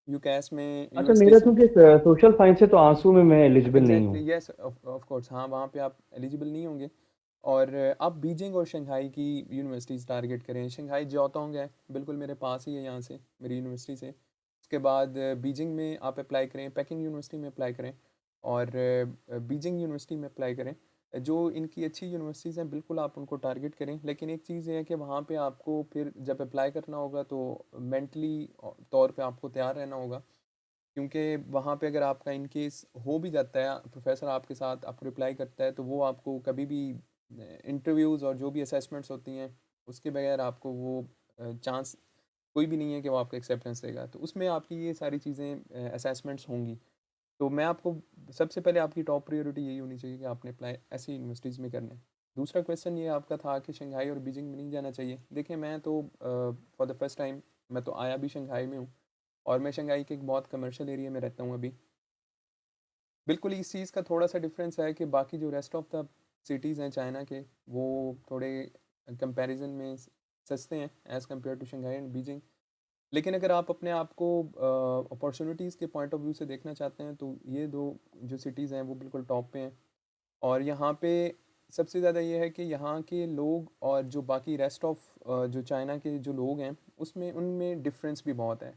यूकैस में अच्छा, मेरा यूनिवर्सिटी क्योंकि सोशल साइंस है तो आंसू में मैं एलिजिबल नहीं हूँ। एग्जैक्टली यस ऑफ कोर्स, हाँ वहाँ पे आप एलिजिबल नहीं होंगे। और आप बीजिंग और शंघाई की यूनिवर्सिटीज़ टारगेट करें। शंघाई जियोतोंग है, बिल्कुल मेरे पास ही है यहाँ से, मेरी यूनिवर्सिटी से। उसके बाद बीजिंग में आप अप्लाई करें, पेकिंग यूनिवर्सिटी में अप्लाई करें, और बीजिंग यूनिवर्सिटी में अप्लाई करें। जो इनकी अच्छी यूनिवर्सिटीज़ हैं बिल्कुल आप उनको टारगेट करें, लेकिन एक चीज़ ये है कि वहाँ पे आपको फिर जब अप्लाई करना होगा तो मेंटली तौर पे आपको तैयार रहना होगा, क्योंकि वहाँ पे अगर आपका इन केस हो भी जाता है, प्रोफेसर आपके साथ आप रिप्लाई करता है, तो वो आपको कभी भी इंटरव्यूज़ और जो भी असेसमेंट्स होती हैं उसके बगैर आपको वो चांस कोई भी नहीं है कि वो आपका एक्सेप्टेंस देगा। तो उसमें आपकी ये सारी चीज़ें असेसमेंट्स होंगी। तो मैं आपको सबसे पहले आपकी टॉप प्रायोरिटी यही होनी चाहिए कि आपने अप्लाई ऐसी यूनिवर्सिटीज़ में करना है। दूसरा क्वेश्चन ये आपका था कि शंघाई और बीजिंग में नहीं जाना चाहिए। देखिए मैं तो फॉर द फर्स्ट टाइम मैं तो आया भी शंघाई में हूँ, और मैं शंघाई के एक बहुत कमर्शियल एरिया में रहता हूँ अभी। बिल्कुल इस चीज़ का थोड़ा सा डिफरेंस है कि बाकी जो रेस्ट ऑफ द सिटीज़ हैं चाइना के, वो थोड़े कंपैरिजन में सस्ते हैं as compare to Shanghai and Beijing. लेकिन अगर आप अपने आप को अपॉर्चुनिटीज़ के पॉइंट ऑफ व्यू से देखना चाहते हैं तो ये दो जो सिटीज़ हैं वो बिल्कुल टॉप पे हैं। और यहाँ पे सबसे ज़्यादा ये है कि यहाँ के लोग और जो बाकी रेस्ट ऑफ जो चाइना के जो लोग हैं उसमें उनमें डिफरेंस भी बहुत है।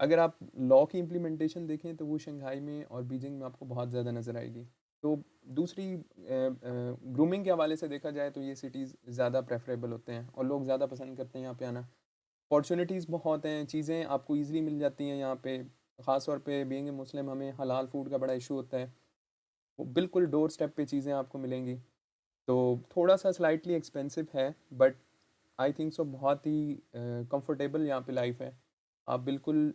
अगर आप लॉ की इम्प्लीमेंटेशन देखें तो वो शंघाई में और बीजिंग में आपको बहुत ज़्यादा नज़र आएगी। तो दूसरी ग्रूमिंग के हवाले से देखा जाए तो ये सिटीज़ ज़्यादा प्रेफरेबल होते हैं और लोग ज़्यादा पसंद करते हैं यहाँ पे आना। अपॉर्चुनिटीज़ बहुत हैं, चीज़ें आपको ईज़िली मिल जाती हैं यहाँ पे। ख़ास तौर पे बीइंग ए मुस्लिम हमें हलाल फूड का बड़ा इशू होता है, वो बिल्कुल डोर स्टेप पे चीज़ें आपको मिलेंगी। तो थोड़ा सा स्लाइटली एक्सपेंसिव है, बट आई थिंक सो बहुत ही कंफर्टेबल यहाँ पे लाइफ है। आप बिल्कुल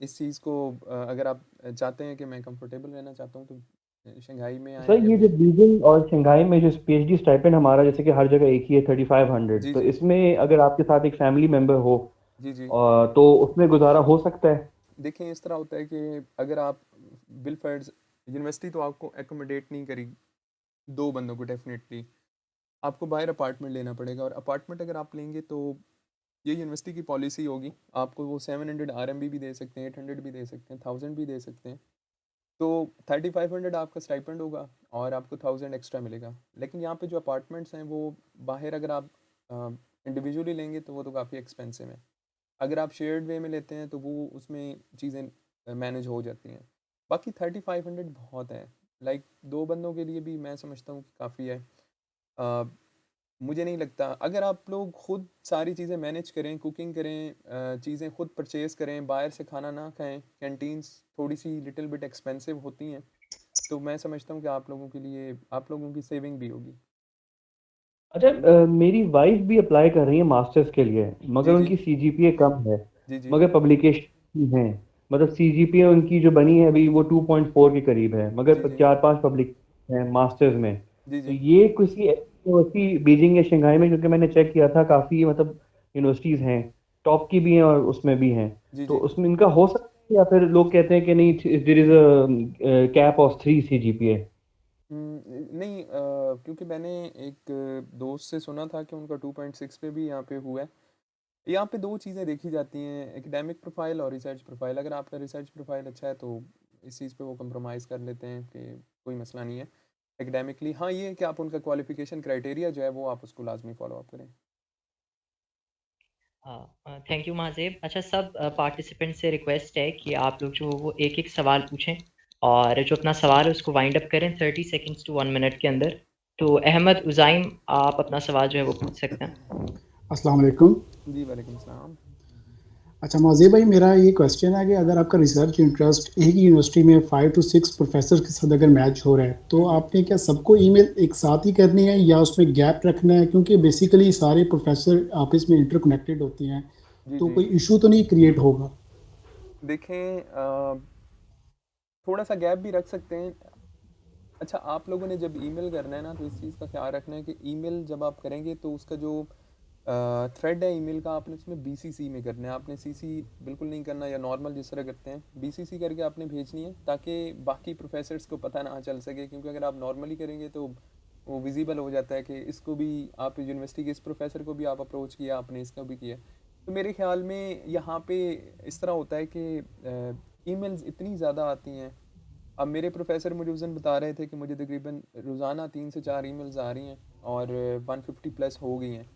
इस चीज़ को अगर आप चाहते हैं कि मैं कंफर्टेबल रहना चाहता हूँ तो शंघाई में आएँ सर, या ये जो बीजिंग। बीजिंग और शंघाई में जो पीएचडी स्टाइपेंड हमारा जैसे कि हर जगह एक ही है 3500, जी तो जी इसमें अगर आपके साथ एक फैमिली मेंबर हो जी जी। तो उसमें गुजारा हो सकता है? देखें इस तरह होता है कि अगर आप बिलफर्ड्स यूनिवर्सिटी तो आपको एकोमोडेट नहीं करेगी दो बंदों को, डेफिनेटली आपको बाहर अपार्टमेंट लेना पड़ेगा। और अपार्टमेंट अगर आप लेंगे तो ये यूनिवर्सिटी की पॉलिसी होगी, आपको वो 700 RMB भी दे सकते हैं, 800 भी दे सकते हैं, 1000 भी दे सकते हैं। तो 3500 आपका स्टाइपेंड होगा और आपको 1000 एक्स्ट्रा मिलेगा। लेकिन यहाँ पे जो अपार्टमेंट्स हैं वो बाहर अगर आप इंडिविजुअली लेंगे तो वो तो काफ़ी एक्सपेंसिव है। अगर आप शेयर्ड वे में लेते हैं तो वो उसमें चीज़ें मैनेज हो जाती हैं। बाकी 3500 बहुत है, लाइक दो बंदों के लिए भी मैं समझता हूँ कि काफ़ी है। अ, मुझे नहीं लगता, अगर आप लोग खुद सारी चीज़ें मैनेज करें, कुकिंग करें, चीज़ें खुद परचेज़ करें, बाहर से खाना ना खाएं, कैंटीन्स थोड़ी सी लिटिल बिट एक्सपेंसिव होती हैं, तो मैं समझता हूँ कि आप लोगों के लिए आप लोगों की सेविंग भी होगी। अच्छा, मेरी वाइफ भी अप्लाई कर रही है मास्टर्स के लिए, मगर जी जी उनकी सीजीपीए कम है, जी जी मगर पब्लिकेशन है। मतलब सीजीपीए उनकी जो बनी है अभी वो 2.4 के करीब है, जी मगर जी 4-5 पब्लिक है मास्टर्स में। जी तो जी ये किसी यूनिवर्सिटी बीजिंग या शंघाई में, क्योंकि मैंने चेक किया था काफ़ी मतलब यूनिवर्सिटीज़ हैं, टॉप की भी हैं और उसमें भी हैं, जी तो जी। उसमें इनका हो सकता है, या फिर लोग कहते हैं कि नहीं, there is a cap of 3 CGPA? नहीं, क्योंकि मैंने एक दोस्त से सुना था कि उनका 2.6 पे भी यहाँ पे हुआ है। यहाँ पे दो चीज़ें देखी जाती हैं, एकेडमिक प्रोफाइल और रिसर्च प्रोफाइल। अगर आपका रिसर्च प्रोफाइल अच्छा है तो इस चीज़ पे वो कंप्रोमाइज़ कर लेते हैं कि कोई मसला नहीं है। एकेडमिकली हाँ, ये है कि आप उनका क्वालिफिकेशन क्राइटेरिया जो है वो आप उसको लाजमी फॉलो अप करें। हाँ, थैंक यू महाज़ेब। अच्छा, सब पार्टिसिपेंट से रिक्वेस्ट है कि आप लोग जो वो एक-एक सवाल पूछें और जो अपना सवाल है उसको वाइंड अप करें 30 सेकंड्स टू 1 मिनट के अंदर। तो अहमद उज़ाइम, आप अपना सवाल जो है वो पूछ सकते हैं। अस्सलाम वालेकुम। जी वालेकुम सलाम। अच्छा मौज़े भाई, मेरा ये क्वेश्चन है कि अगर आपका रिसर्च इंटरेस्ट एक ही यूनिवर्सिटी में 5 टू 6 प्रोफेसर के साथ अगर मैच हो रहा है, तो आपने क्या सबको ईमेल एक साथ ही करनी है या उसमें गैप रखना है? क्योंकि बेसिकली सारे प्रोफेसर आपस में इंटरकनेक्टेड होते हैं, जी तो जी। कोई इशू तो नहीं क्रिएट होगा? देखें, थोड़ा सा गैप भी रख सकते हैं। अच्छा, आप लोगों ने जब ईमेल करना है ना तो इस चीज़ का ख्याल रखना है कि ईमेल जब आप करेंगे तो उसका जो थ्रेड है ईमेल का, आपने उसमें BCC में करना है, आपने CC बिल्कुल नहीं करना, या नॉर्मल जिस तरह करते हैं BCC करके आपने भेजनी है, ताकि बाकी प्रोफेसर्स को पता ना चल सके, क्योंकि अगर आप नॉर्मली करेंगे तो वो विजिबल हो जाता है कि इसको भी, आप यूनिवर्सिटी के इस प्रोफेसर को भी आप अप्रोच किया, आपने इसका भी किया। तो मेरे ख्याल में यहाँ पे इस तरह होता है कि ईमेल्स इतनी ज़्यादा आती हैं। अब मेरे प्रोफेसर मुझे उस दिन बता रहे थे कि मुझे तकरीबन रोज़ाना 3 से 4 ईमेल्स आ रही हैं और 150 प्लस हो गई हैं,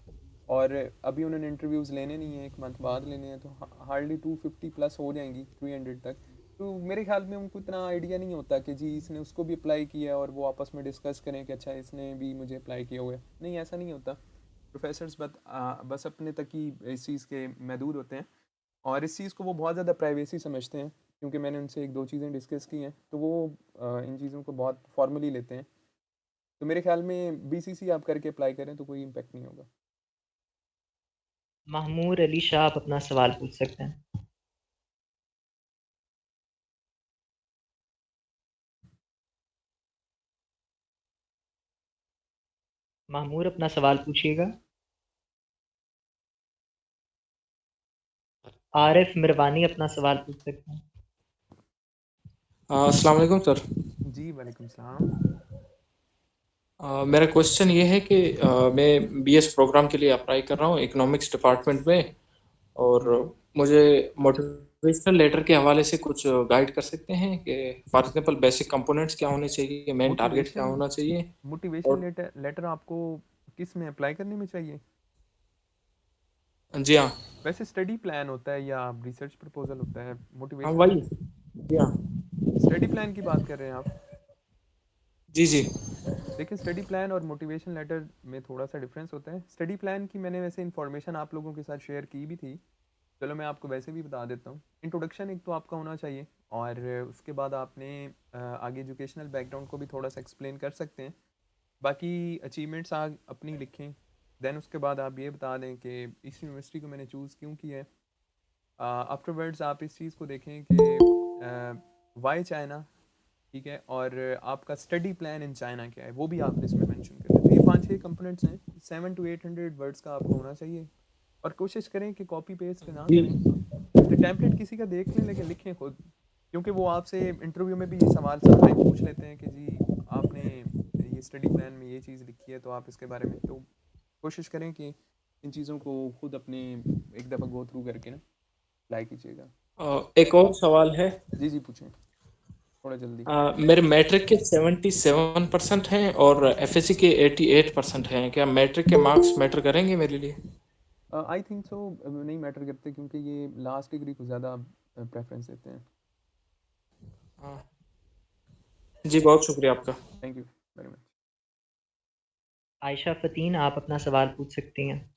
और अभी उन्होंने इंटरव्यूज़ लेने नहीं हैं, 1 मंथ बाद लेने हैं, तो हार्डली 250 प्लस हो जाएंगी, 300 तक। तो मेरे ख्याल में उनको इतना आइडिया नहीं होता कि जी इसने उसको भी अप्लाई किया और वो आपस में डिस्कस करें कि अच्छा इसने भी मुझे अप्लाई किया हुआ है। नहीं, ऐसा नहीं होता। प्रोफेसर्स बस अपने तक ही इस चीज़ के महदूद होते हैं, और इस चीज़ को वो बहुत ज़्यादा प्राइवेसी समझते हैं, क्योंकि मैंने उनसे 1-2 चीज़ें डिस्कस की हैं, तो वो इन चीज़ों को बहुत फॉर्मली लेते हैं। तो मेरे ख्याल में BCC आप करके अप्लाई करें तो कोई इम्पेक्ट नहीं होगा। महमूर अली शाह, आप अपना सवाल पूछ सकते हैं। महमूर, अपना सवाल पूछिएगा। आरिफ मिरवानी अपना सवाल पूछ सकते हैं। अस्सलाम वालेकुम सर। जी वालेकुम सलाम। मेरा क्वेश्चन ये है कि मैं BS प्रोग्राम के लिए अप्लाई कर रहा हूँ इकोनॉमिक्स डिपार्टमेंट में, और मुझे मोटिवेशनल लेटर के हवाले से कुछ गाइड कर सकते हैं कि फॉर एग्जांपल बेसिक कंपोनेंट्स क्या होने चाहिए, मेन टारगेट क्या होना चाहिए? मोटिवेशन और लेटर आपको किस में अप्लाई करने में चाहिए? जी हाँ। वैसे स्टडी प्लान होता है या रिसर्च प्रपोजल होता है? हाँ मोटिवेशन वही। लेटर जी हाँ। स्टडी प्लान की बात कर रहे हैं आप? जी जी। देखिए, स्टडी प्लान और मोटिवेशन लेटर में थोड़ा सा डिफरेंस होता है। स्टडी प्लान की मैंने वैसे इन्फॉर्मेशन आप लोगों के साथ शेयर की भी थी, चलो मैं आपको वैसे भी बता देता हूँ। इंट्रोडक्शन एक तो आपका होना चाहिए, और उसके बाद आपने आगे एजुकेशनल बैकग्राउंड को भी थोड़ा सा एक्सप्लेन कर सकते हैं। बाकी अचीवमेंट्स आप अपनी लिखें। देन उसके बाद आप ये बता दें कि इस यूनिवर्सिटी को मैंने चूज़ क्यों किया है। आफ्टरवर्ड्स आप इस चीज़ को देखें कि वाई चाइना, ठीक है, और आपका स्टडी प्लान इन चाइना क्या है, वो भी आपने इसमें मेंशन करना है। तो ये 5-6 कंपोनेंट्स हैं, 700 to 800 वर्ड्स का आपको होना चाहिए, और कोशिश करें कि कॉपी पेस्ट ना करें। तो टेम्पलेट किसी का देख लें, लेकिन लिखें खुद, क्योंकि वो आपसे इंटरव्यू में भी ये सवाल समटाइम पूछ लेते हैं कि जी आपने ये स्टडी प्लान में ये चीज़ लिखी है, तो आप इसके बारे में, तो कोशिश करें कि इन चीज़ों को खुद अपने एक दफ़ा गो थ्रू करके ना अप्लाई कीजिएगा। एक और सवाल है। जी पूछें, थोड़ा जल्दी। मेरे मैट्रिक के 77% हैं और FSC के 88% हैं। क्या मैट्रिक के मार्क्स मैटर करेंगे मेरे लिए? आई थिंक सो नहीं मैटर करते, क्योंकि ये लास्ट डिग्री को ज़्यादा प्रेफरेंस देते हैं। जी बहुत शुक्रिया आपका। Thank you very much. Ayesha Fatin, आप अपना सवाल पूछ सकती हैं।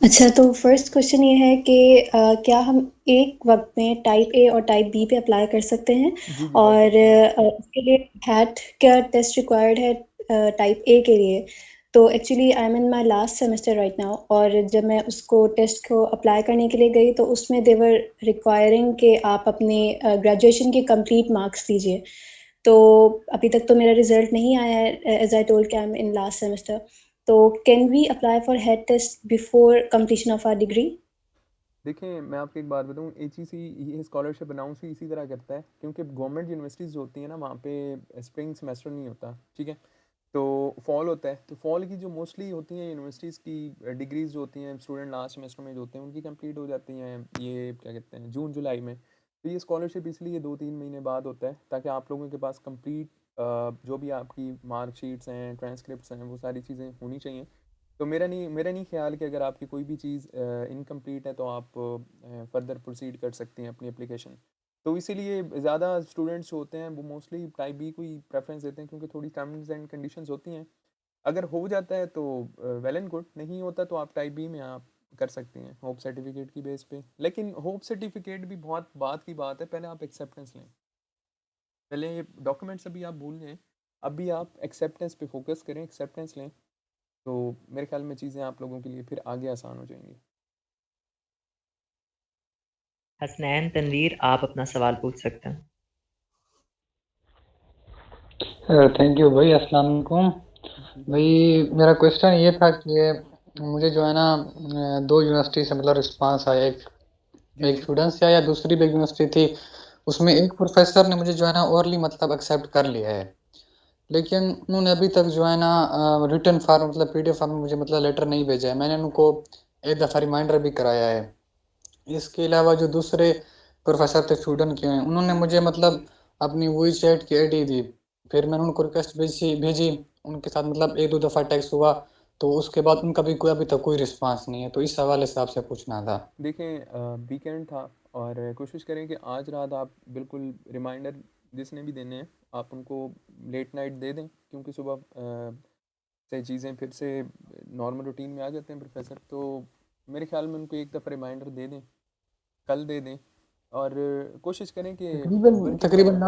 अच्छा, तो फर्स्ट क्वेश्चन ये है कि क्या हम एक वक्त में टाइप A और टाइप B पे अप्लाई कर सकते हैं? जी और उसके लिए हैट क्या टेस्ट रिक्वायर्ड है टाइप A के लिए? तो actually I am in my last semester right now, और जब मैं उसको टेस्ट को अप्लाई करने के लिए गई तो उसमें दे वर रिक्वायरिंग कि आप अपने ग्रेजुएशन के कंप्लीट मार्क्स दीजिए। तो अभी तक तो मेरा रिजल्ट नहीं आया है, एज आई टोल्ड कि I am in last semester. तो can we apply for head test before completion of our degree? देखिए, मैं आपको एक बात बताऊँ, HEC ये स्कॉलरशिप अनाउंस ही इसी तरह करता है, क्योंकि गवर्नमेंट यूनिवर्सिटीज़ जो होती हैं ना, वहाँ पे स्प्रिंग सेमेस्टर नहीं होता, ठीक है, तो फॉल होता है। तो फॉल की जो मोस्टली होती हैं यूनिवर्सिटीज़ की डिग्रीज जो होती हैं, स्टूडेंट लास्ट सेमेस्टर में जो होते हैं उनकी कंप्लीट हो जाती हैं, ये क्या कहते हैं, जून जुलाई में। तो ये स्कॉलरशिप इसलिए 2-3 महीने बाद होता है, ताकि आप लोगों के पास कंप्लीट जो भी आपकी मार्कशीट्स हैं, ट्रांसक्रिप्ट्स हैं, वो सारी चीज़ें होनी चाहिए। तो मेरा नहीं ख्याल कि अगर आपकी कोई भी चीज़ इनकम्प्लीट है तो आप फर्दर प्रोसीड कर सकते हैं अपनी एप्लीकेशन। तो इसीलिए ज़्यादा स्टूडेंट्स जो होते हैं वो मोस्टली टाइप B को ही प्रेफरेंस देते हैं, क्योंकि थोड़ी टर्म्स एंड कंडीशंस होती हैं। अगर हो जाता है तो वेल एंड गुड, नहीं होता तो आप टाइप B में आप कर सकते हैं होप सर्टिफिकेट की बेस पे। लेकिन होप सर्टिफिकेट भी बहुत बात की बात है, पहले आप एक्सेप्टेंस लें, पहले डॉक्यूमेंट्स अभी आप भूल लें, अभी आप एक्सेप्टेंस पे फोकस करें, एक्सेप्टेंस लें, तो मेरे ख्याल में चीज़ें आप लोगों के लिए फिर आगे आसान हो जाएंगी। हसनैन तनवीर, आप अपना सवाल पूछ सकते हैं। थैंक यू भाई, अस्सलाम वालेकुम। भाई मेरा क्वेश्चन ये था कि मुझे जो है ना 2 यूनिवर्सिटी से मतलब रिस्पांस आया, एक स्टूडेंट से आया, दूसरी भी यूनिवर्सिटी थी, उसमें एक प्रोफेसर ने मुझे जो है ना ओरली मतलब एक्सेप्ट कर लिया है, लेकिन उन्होंने अभी तक जो है ना रिटन फॉर्म मतलब पीडीएफ फॉर्म में मुझे मतलब लेटर नहीं भेजा है। मैंने उनको एक दफ़ा रिमाइंडर भी कराया है। इसके अलावा जो दूसरे प्रोफेसर थे स्टूडेंट के हैं, उन्होंने मुझे मतलब अपनी वही चैट की आईडी दी, फिर मैंने उनको रिक्वेस्ट भेजी, उनके साथ मतलब एक दो दफ़ा टेक्स्ट हुआ, तो उसके बाद उनका भी कोई अभी तक कोई रिस्पांस नहीं है। तो इस हवाले से आपसे पूछना था। देखें वीकेंड था और कोशिश करें कि आज रात आप बिल्कुल रिमाइंडर जिसने भी देने हैं आप उनको लेट नाइट दे दें, क्योंकि सुबह से चीज़ें फिर से नॉर्मल रूटीन में आ जाते हैं प्रोफेसर। तो मेरे ख्याल में उनको एक दफ़ा रिमाइंडर दे दें, कल दे दें, और कोशिश करें कि तकरीबन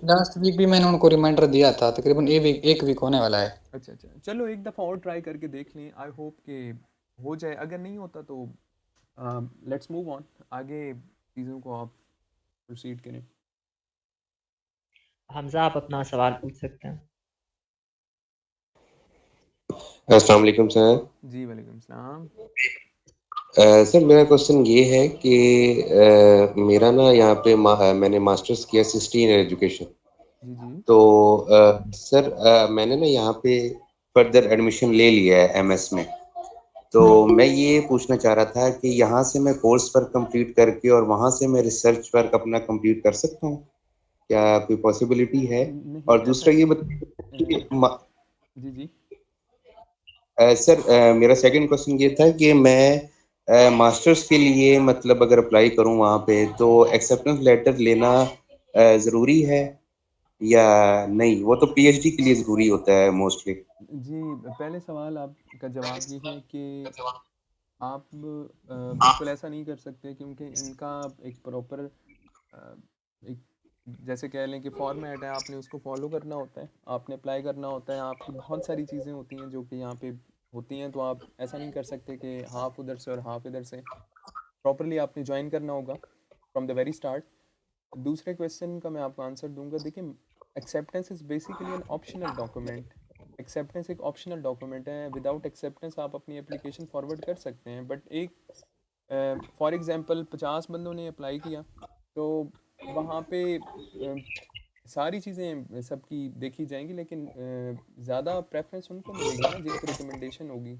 लास्ट वीक भी मैंने उनको रिमाइंडर दिया था। तकरीबन एक वीक होने वाला है। अच्छा, चलो एक दफ़ा और ट्राई करके देख लें। आई होप कि हो जाए। अगर नहीं होता तो लेट्स मूव ऑन, आगे चीज़ों को आप प्रोसीड करें। हमज़ा आप अपना सवाल पूछ सकते हैं। अस्सलाम वालेकुम सर। जी वालेकुम सलाम। सर मेरा क्वेश्चन ये है कि मेरा ना यहाँ पे मैंने मास्टर्स किया 16 ईयर एजुकेशन। जी। तो सर मैंने ना यहाँ पे फर्दर एडमिशन ले लिया है एमएस में। तो मैं ये पूछना चाह रहा था कि यहाँ से मैं कोर्स वर्क कंप्लीट करके और वहाँ से मैं रिसर्च वर्क अपना कंप्लीट कर सकता हूँ? क्या कोई पॉसिबिलिटी है? नहीं, और ऐसा दूसरा ये बताइए कि जी। सर मेरा सेकंड क्वेश्चन ये था कि मैं मास्टर्स के लिए मतलब अगर अप्लाई करूं वहाँ पे तो एक्सेप्टेंस लेटर लेना ज़रूरी है या नहीं? वो तो पीएचडी के लिए ज़रूरी होता है मोस्टली। जी, पहले सवाल आपका जवाब ये है कि आप बिल्कुल ऐसा नहीं कर सकते, क्योंकि इनका एक प्रॉपर एक जैसे कह लें कि फॉर्मेट है, आपने उसको फॉलो करना होता है, आपने अप्लाई करना होता है, आपकी बहुत सारी चीज़ें होती हैं जो कि यहाँ पे होती हैं। तो आप ऐसा नहीं कर सकते कि हाफ उधर से और हाफ इधर से। प्रॉपरली आपने ज्वाइन करना होगा फ्रॉम द वेरी स्टार्ट। दूसरे क्वेश्चन का मैं आपको आंसर दूंगा। देखिए, acceptance is basically an optional document. Acceptance एक ऑप्शनल डॉक्यूमेंट है। विदाउट एक्सेप्टेंस आप अपनी एप्लीकेशन फॉरवर्ड कर सकते हैं, बट एक फॉर एग्ज़ाम्पल 50 बंदों ने अप्लाई किया, तो वहाँ पे सारी चीज़ें सबकी देखी जाएंगी, लेकिन ज़्यादा प्रेफरेंस उनको मिलेगी ना जिनको रिकमेंडेशन होगी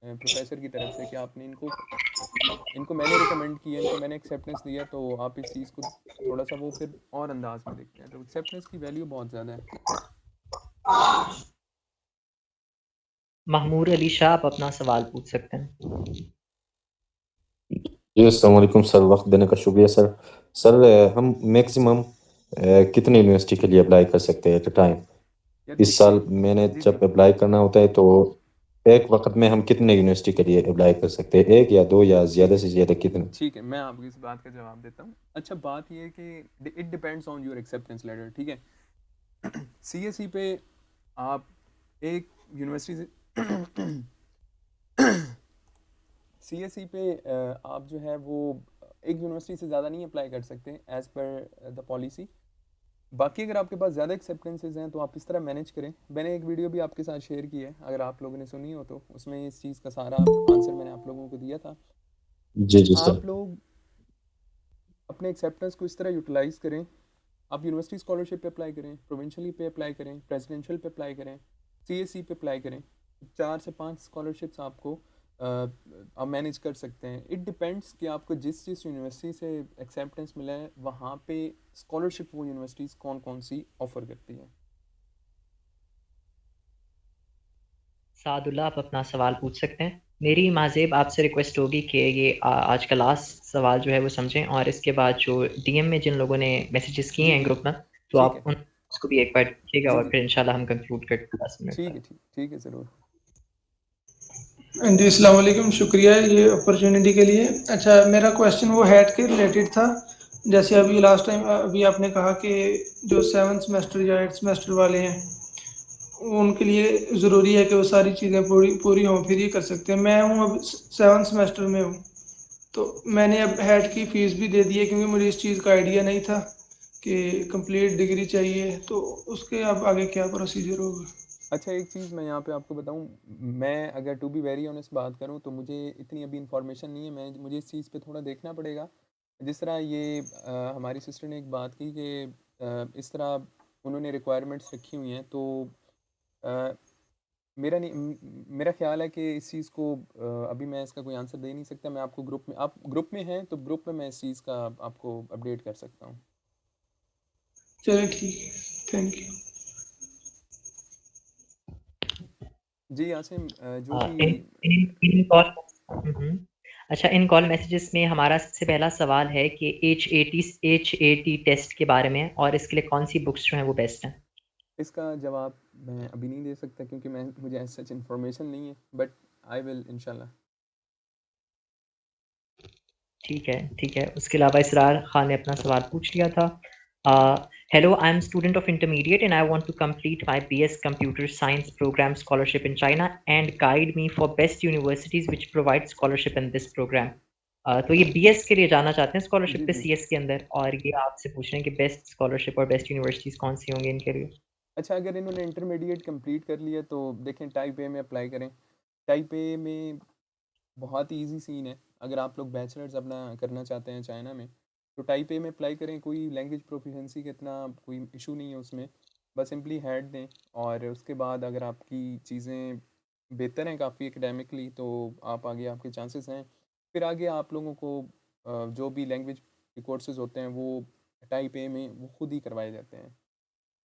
प्रोफेसर की तरफ से कि आपने इनको मैंने रिकमेंड किया, इनको मैंने एक्सेप्टेंस दिया। तो आप इस चीज़ को थोड़ा सा वो फिर और अंदाज में देखते हैं। तो एक्सेप्टेंस की वैल्यू बहुत ज़्यादा है। महमूद अली शाह आप अपना सवाल पूछ सकते हैं। जी अस्सलाम वालेकुम सर, वक्त देने का शुक्रिया सर। सर हम मैक्सिमम कितने यूनिवर्सिटी के लिए अप्लाई कर सकते हैं एट अ टाइम? इस साल मैंने जब अप्लाई करना होता है तो एक वक्त में हम कितने यूनिवर्सिटी के लिए अप्लाई कर सकते हैं? एक या दो या ज़्यादा से ज़्यादा कितने? ठीक है, मैं आपको इस बात का जवाब देता हूँ। अच्छा, बात ये है कि it depends on your acceptance letter. ठीक है, सीएसई पे आप एक यूनिवर्सिटी से सीएसई पे आप जो है वो एक यूनिवर्सिटी से ज़्यादा नहीं अप्लाई कर सकते एज़ पर द पॉलिसी। बाकी अगर आपके पास ज़्यादा एक्सेप्टेंसेज हैं तो आप इस तरह मैनेज करें। मैंने एक वीडियो भी आपके साथ शेयर की है, अगर आप लोगों ने सुनी हो तो उसमें इस चीज़ का सारा आंसर मैंने आप लोगों को दिया था। जी सर। आप लोग अपने एक्सेप्टेंस को इस तरह यूटिलाइज़ करें। आप यूनिवर्सिटी स्कॉलरशिप पे अप्लाई करें, प्रोविंशियली पे अप्लाई करें, प्रेसिडेंशियल पे अप्लाई करें, सीएसई पे अप्लाई करें। 4 से 5 स्कॉलरशिप्स आपको आप मैनेज कर सकते हैं। इट डिपेंड्स कि आपको जिस यूनिवर्सिटी से एक्सेप्टेंस मिला है वहाँ पे स्कॉलरशिप वो यूनिवर्सिटीज़ कौन कौन सी ऑफ़र करती हैं। सादुल्ला आप अपना सवाल पूछ सकते हैं। मेरी माज़ेब आपसे रिक्वेस्ट होगी कि ये आज का लास्ट सवाल जो है वो समझें, और इसके बाद जो डीएम में जिन लोगों ने मैसेजेस किए हैं ग्रुप में, तो आप उसको भी एक बार देखिएगा और फिर इंशाल्लाह हम कंक्लूड करते हैं 10 मिनट ठीक है, ठीक है, ज़रूर। जी अस्सलाम वालेकुम, शुक्रिया ये अपॉर्चुनिटी के लिए। अच्छा, मेरा क्वेश्चन वो हैट के रिलेटेड था। जैसे अभी लास्ट टाइम अभी आपने कहा कि जो 7th सेमेस्टर या 8th सेमेस्टर वाले हैं उनके लिए ज़रूरी है कि वो सारी चीज़ें पूरी हों फिर ये कर सकते हैं। मैं हूँ अब 7th सेमेस्टर में हूँ, तो मैंने अब हैट की फ़ीस भी दे दी है, क्योंकि मुझे इस चीज़ का आइडिया नहीं था कि कंप्लीट डिग्री चाहिए। तो उसके अब आगे क्या प्रोसीजर होगा? अच्छा, एक चीज़ मैं यहाँ पे आपको बताऊँ, मैं अगर टू बी वेरी ऑनेस्ट बात करूँ तो मुझे इतनी अभी इन्फॉर्मेशन नहीं है, मुझे इस चीज़ पे थोड़ा देखना पड़ेगा। जिस तरह ये हमारी सिस्टर ने एक बात की कि इस तरह उन्होंने रिक्वायरमेंट्स रखी हुई हैं, तो अ, मेरा ख़्याल है कि इस चीज़ को अभी मैं इसका कोई आंसर दे नहीं सकता। मैं आपको ग्रुप में, आप ग्रुप में हैं तो ग्रुप में मैं इस चीज़ का आपको अपडेट कर सकता हूँ। चलिए ठीक है, थैंक यू। जी, आसिम, जो इन भी इन इन कॉल अच्छा, इन कॉल मैसेजेस में हमारा सबसे पहला सवाल है कि HAT टेस्ट के बारे में और इसके लिए कौन सी बुक्स जो हैं वो बेस्ट हैं? इसका जवाब मैं अभी नहीं दे सकता क्योंकि मुझे एज़ सच इन्फॉर्मेशन नहीं है, बट आई विल इंशाल्लाह। ठीक है। उसके अलावा इसरार खान ने अपना सवाल पूछ लिया था। Hello, I am student of intermediate and I want to complete my BS computer science programme scholarship in China and guide me for best universities which provide scholarship in this programme. तो ये BS के लिए जाना चाहते हैं स्कॉलरशिप जी, पे जी। CS के अंदर, और ये आपसे पूछ रहे हैं कि बेस्ट स्कॉलरशिप और बेस्ट यूनिवर्सिटीज कौन सी होंगी इनके लिए? अच्छा, अगर इन्होंने इंटरमीडिएट कंप्लीट कर लिया तो देखें, टाइप ए में अप्लाई करें। टाइप ए में बहुत ही ईज़ी सीन है। अगर आप लोग बैचलर्स अपना करना चाहते हैं चाइना में, तो टाइप ए में अप्लाई करें। कोई लैंग्वेज प्रोफिशिएंसी का इतना कोई इशू नहीं है उसमें। बस सिंपली हेड दें, और उसके बाद अगर आपकी चीज़ें बेहतर हैं काफ़ी एकेडमिकली, तो आप आगे, आपके चांसेस हैं। फिर आगे आप लोगों को जो भी लैंग्वेज के कोर्सेज़ होते हैं वो टाइप ए में वो खुद ही करवाए जाते हैं,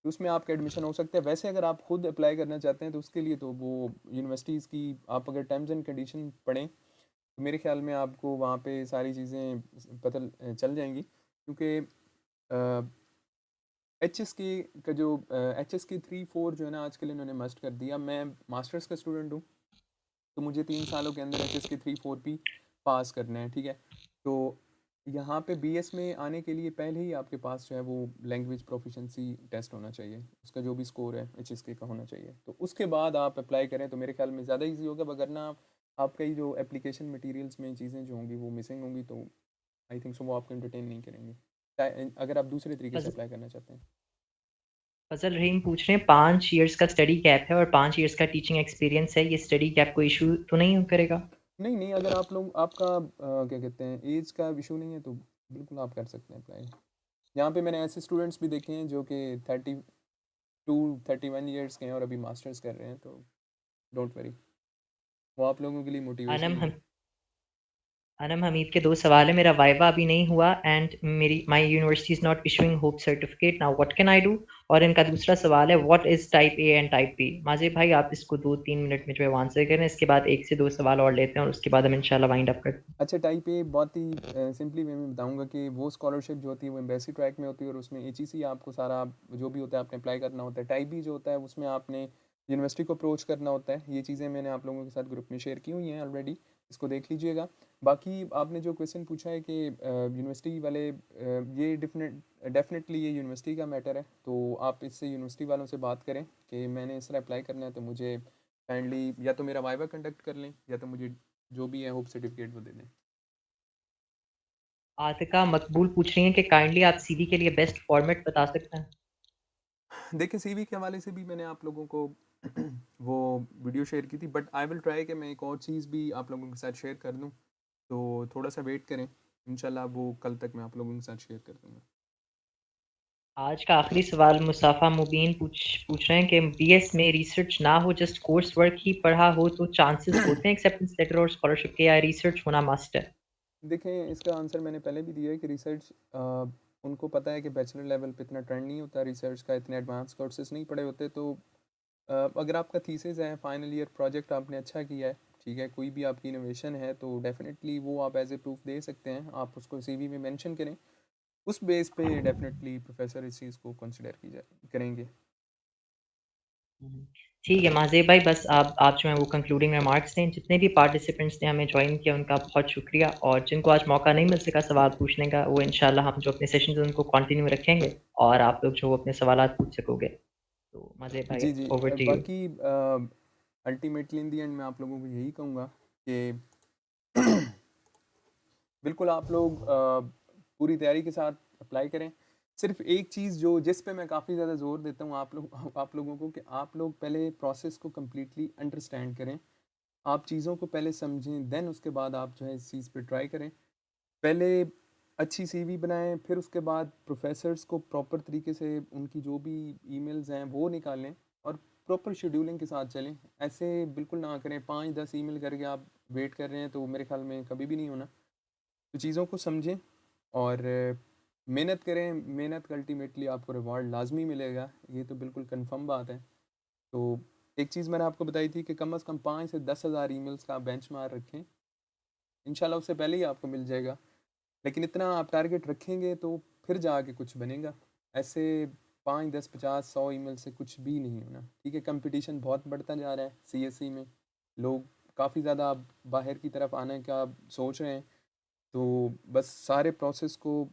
तो उसमें आपका एडमिशन हो सकता है। वैसे अगर आप खुद अप्लाई करना चाहते हैं तो उसके लिए तो वो यूनिवर्सिटीज़ की आप अगर टर्म्स एंड कंडीशन पढ़ें, तो मेरे ख्याल में आपको वहाँ पे सारी चीज़ें पता चल जाएंगी, क्योंकि HSK का जो HSK 3-4 जो है ना, आजकल इन्होंने मस्ट कर दिया। मैं मास्टर्स का स्टूडेंट हूँ, तो मुझे 3 सालों के अंदर HSK 3-4 भी पास करना है, ठीक है। तो यहाँ पे BS में आने के लिए पहले ही आपके पास जो है वो लैंग्वेज प्रोफिशिएंसी टेस्ट होना चाहिए, उसका जो भी स्कोर है HSK का होना चाहिए। तो उसके बाद आप अप्लाई करें तो मेरे ख्याल में ज़्यादा इजी होगा। वरना आपका ही जो एप्लीकेशन मटेरियल्स में चीज़ें जो होंगी वो मिसिंग होंगी, तो आई थिंक सो वो आपको एंटरटेन नहीं करेंगे अगर आप दूसरे तरीके से फज़ल अप्लाई करना चाहते हैं। फज़ल रहीम पूछ रहे हैं 5 इयर्स का स्टडी गैप है और 5 इयर्स का टीचिंग एक्सपीरियंस है, ये स्टडी गैप कोई इश्यू तो नहीं करेगा? नहीं, नहीं, अगर आप लोग, आपका क्या कहते हैं, एज का इशू नहीं है तो बिल्कुल आप कर सकते हैं अप्लाई। यहाँ पे मैंने ऐसे स्टूडेंट्स भी देखे हैं जो कि 32-31 ईयर्स के हैं और अभी मास्टर्स कर रहे हैं, तो डोंट वरी, वो आप लोगों के लिए मोटिवेशन अनम होगी। हम अनम हमीद के 2 सवाल है। मेरा वाइवा अभी नहीं हुआ and my university is not issuing hope certificate, now what can I do? और इनका दूसरा सवाल है what is type A and type B? Majid भाई, आप इसको 2-3 मिनट में जो है वो आंसर करें, इसके बाद 1 से 2 सवाल और लेते हैं और उसके बाद हम इंशाल्लाह वाइंड अप करते हैं। अच्छा, टाइप ए बहुत ही सिंपली वे में बताऊंगा कि वो स्कॉलरशिप जो होती है वो एम्बेसी ट्रैक में होती है, और उसमें HEC आपको सारा जो भी होता है आपने अप्लाई करना होता है। टाइप बी जो होता है उसमें आपने यूनिवर्सिटी को अप्रोच करना होता है। ये चीज़ें मैंने आप लोगों के साथ ग्रुप में शेयर की हुई हैं ऑलरेडी, इसको देख लीजिएगा। बाकी आपने जो क्वेश्चन पूछा है कि यूनिवर्सिटी वाले, ये डेफिनेटली ये यूनिवर्सिटी का मैटर है, तो आप इससे यूनिवर्सिटी वालों से बात करें कि मैंने इस तरह अप्लाई करना है, तो मुझे काइंडली या तो मेरा वाइवा कंडक्ट कर लें या तो मुझे जो भी है होप सर्टिफिकेट वो दे दें। आतिका मकबूल पूछ रही हैं कि काइंडली आप सीवी के लिए बेस्ट फॉर्मेट बता सकते हैं? देखिए, सीवी के हवाले से भी मैंने आप लोगों को वो वीडियो शेयर की थी, बट आई विल ट्राई कि मैं एक और चीज़ भी आप लोगों के साथ शेयर कर दूं, तो थोड़ा सा वेट करें, इंशाल्लाह वो कल तक मैं आप लोगों के साथ शेयर कर दूंगा। आज का आखिरी सवाल मुसाफ़ा मुबीन पूछ रहे हैं कि BS में रिसर्च ना हो, जस्ट कोर्स वर्क ही पढ़ा हो तो चांसेस होते हैं एक्सेप्टेंस लेटर और स्कॉलरशिप के, या रिसर्च होना मस्ट है? देखें, इसका आंसर मैंने पहले भी दिया है कि रिसर्च, उनको पता है कि बैचलर लेवल पे इतना ट्रेंड नहीं होता रिसर्च का, इतने एडवांस कोर्सेज नहीं पढ़े होते। तो अगर आपका थीसिस है, फाइनल ईयर प्रोजेक्ट आपने अच्छा किया है, ठीक है, कोई भी आपकी इनोवेशन है, तो डेफिनेटली वो आप एज ए प्रूफ दे सकते हैं। आप उसको सीवी में मेंशन करें, उस बेस पे डेफिनेटली प्रोफेसर इस चीज़ को कंसिडर की जाए करेंगे। ठीक है माज़ेब भाई, बस आप जो हैं वो कंक्लूडिंग रिमार्क्स दें। जितने भी पार्टिसिपेंट्स ने हमें ज्वाइन किया उनका बहुत शुक्रिया, और जिनको आज मौका नहीं मिल सका सवाल पूछने का, वो इंशाल्लाह हम जो अपने सेशंस हैं उनको कंटिन्यू रखेंगे और आप लोग जो अपने सवालात पूछ सकोगे। तो माज़ेब भाई, जी, जी। Over to you. बाकी अल्टीमेटली इन दी एंड मैं आप लोगों को यही कहूँगा कि बिल्कुल आप लोग पूरी तैयारी के साथ अप्लाई करें। सिर्फ एक चीज़ जिस पे मैं काफ़ी ज़्यादा ज़ोर देता हूँ आप लोगों को, कि आप लोग पहले प्रोसेस को कम्प्लीटली अंडरस्टैंड करें, आप चीज़ों को पहले समझें, देन उसके बाद आप जो है इस चीज़ पे ट्राई करें। पहले अच्छी सीवी बनाएं, फिर उसके बाद प्रोफेसर्स को प्रॉपर तरीके से उनकी जो भी ईमेल्स हैं वो निकालें और प्रॉपर शेड्यूलिंग के साथ चलें। ऐसे बिल्कुल ना करें 5-10 ईमेल करके आप वेट कर रहे हैं, तो मेरे ख्याल में कभी भी नहीं होना। तो चीज़ों को समझें और मेहनत करें, मेहनत का अल्टीमेटली आपको रिवॉर्ड लाजमी मिलेगा, ये तो बिल्कुल कंफर्म बात है। तो एक चीज़ मैंने आपको बताई थी कि कम से कम 5 से 10,000 ईमेल्स का आप बेंचमार्क रखें, इंशाल्लाह उससे पहले ही आपको मिल जाएगा। लेकिन इतना आप टारगेट रखेंगे तो फिर जाके कुछ बनेगा। ऐसे 5, 10, 50, 100 ईमेल से कुछ भी नहीं होना, ठीक है। कंपटीशन बहुत बढ़ता जा रहा है सीएसई में, लोग काफ़ी ज़्यादा बाहर की तरफ आने का सोच रहे हैं। तो बस सारे प्रोसेस को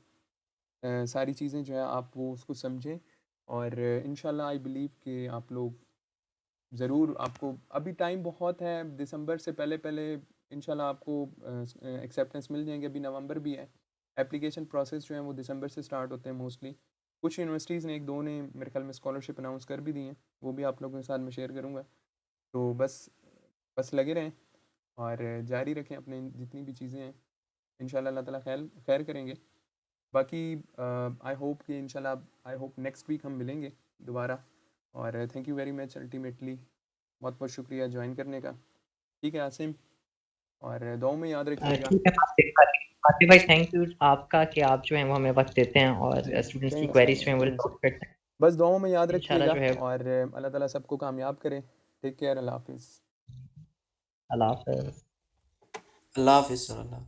सारी चीज़ें जो है आप वो उसको समझें और इंशाल्लाह आई बिलीव कि आप लोग ज़रूर, आपको अभी टाइम बहुत है, दिसंबर से पहले इंशाल्लाह आपको एक्सेप्टेंस मिल जाएंगे। अभी नवंबर भी है, एप्लीकेशन प्रोसेस जो है वो दिसंबर से स्टार्ट होते हैं मोस्टली। कुछ यूनिवर्सिटीज़ ने 1-2 ने मेरे ख्याल में स्कॉलरशिप अनाउंस कर भी दी हैं, वो भी आप लोगों के साथ मैं शेयर करूँगा। तो बस लगे रहें और जारी रखें अपने जितनी भी चीज़ें हैं, इंशाल्लाह अल्लाह ताला खैर करेंगे। बाकी आई होप कि इंशाल्लाह आई होप नेक्स्ट वीक हम मिलेंगे दोबारा। और thank you very much ultimately, बहुत बहुत शुक्रिया ज्वाइन करने का। ठीक है आसिम, और दुआओं में याद रखिएगा। ठीक है फातिह भाई, थैंक यू आपका कि आप जो है वो हमें वक्त देते हैं और स्टूडेंट्स की क्वेरीज जो है वो रिजॉल्व करते हैं। बस दुआओं में याद इंशाल्लाह रखिएगा जो है और अल्लाह ताला सबको कामयाब करे। टेक केयर, अल्लाह हाफिज़। अल्लाह हाफ़िज़। अल्लाह हाफिज़ सर। अल्लाह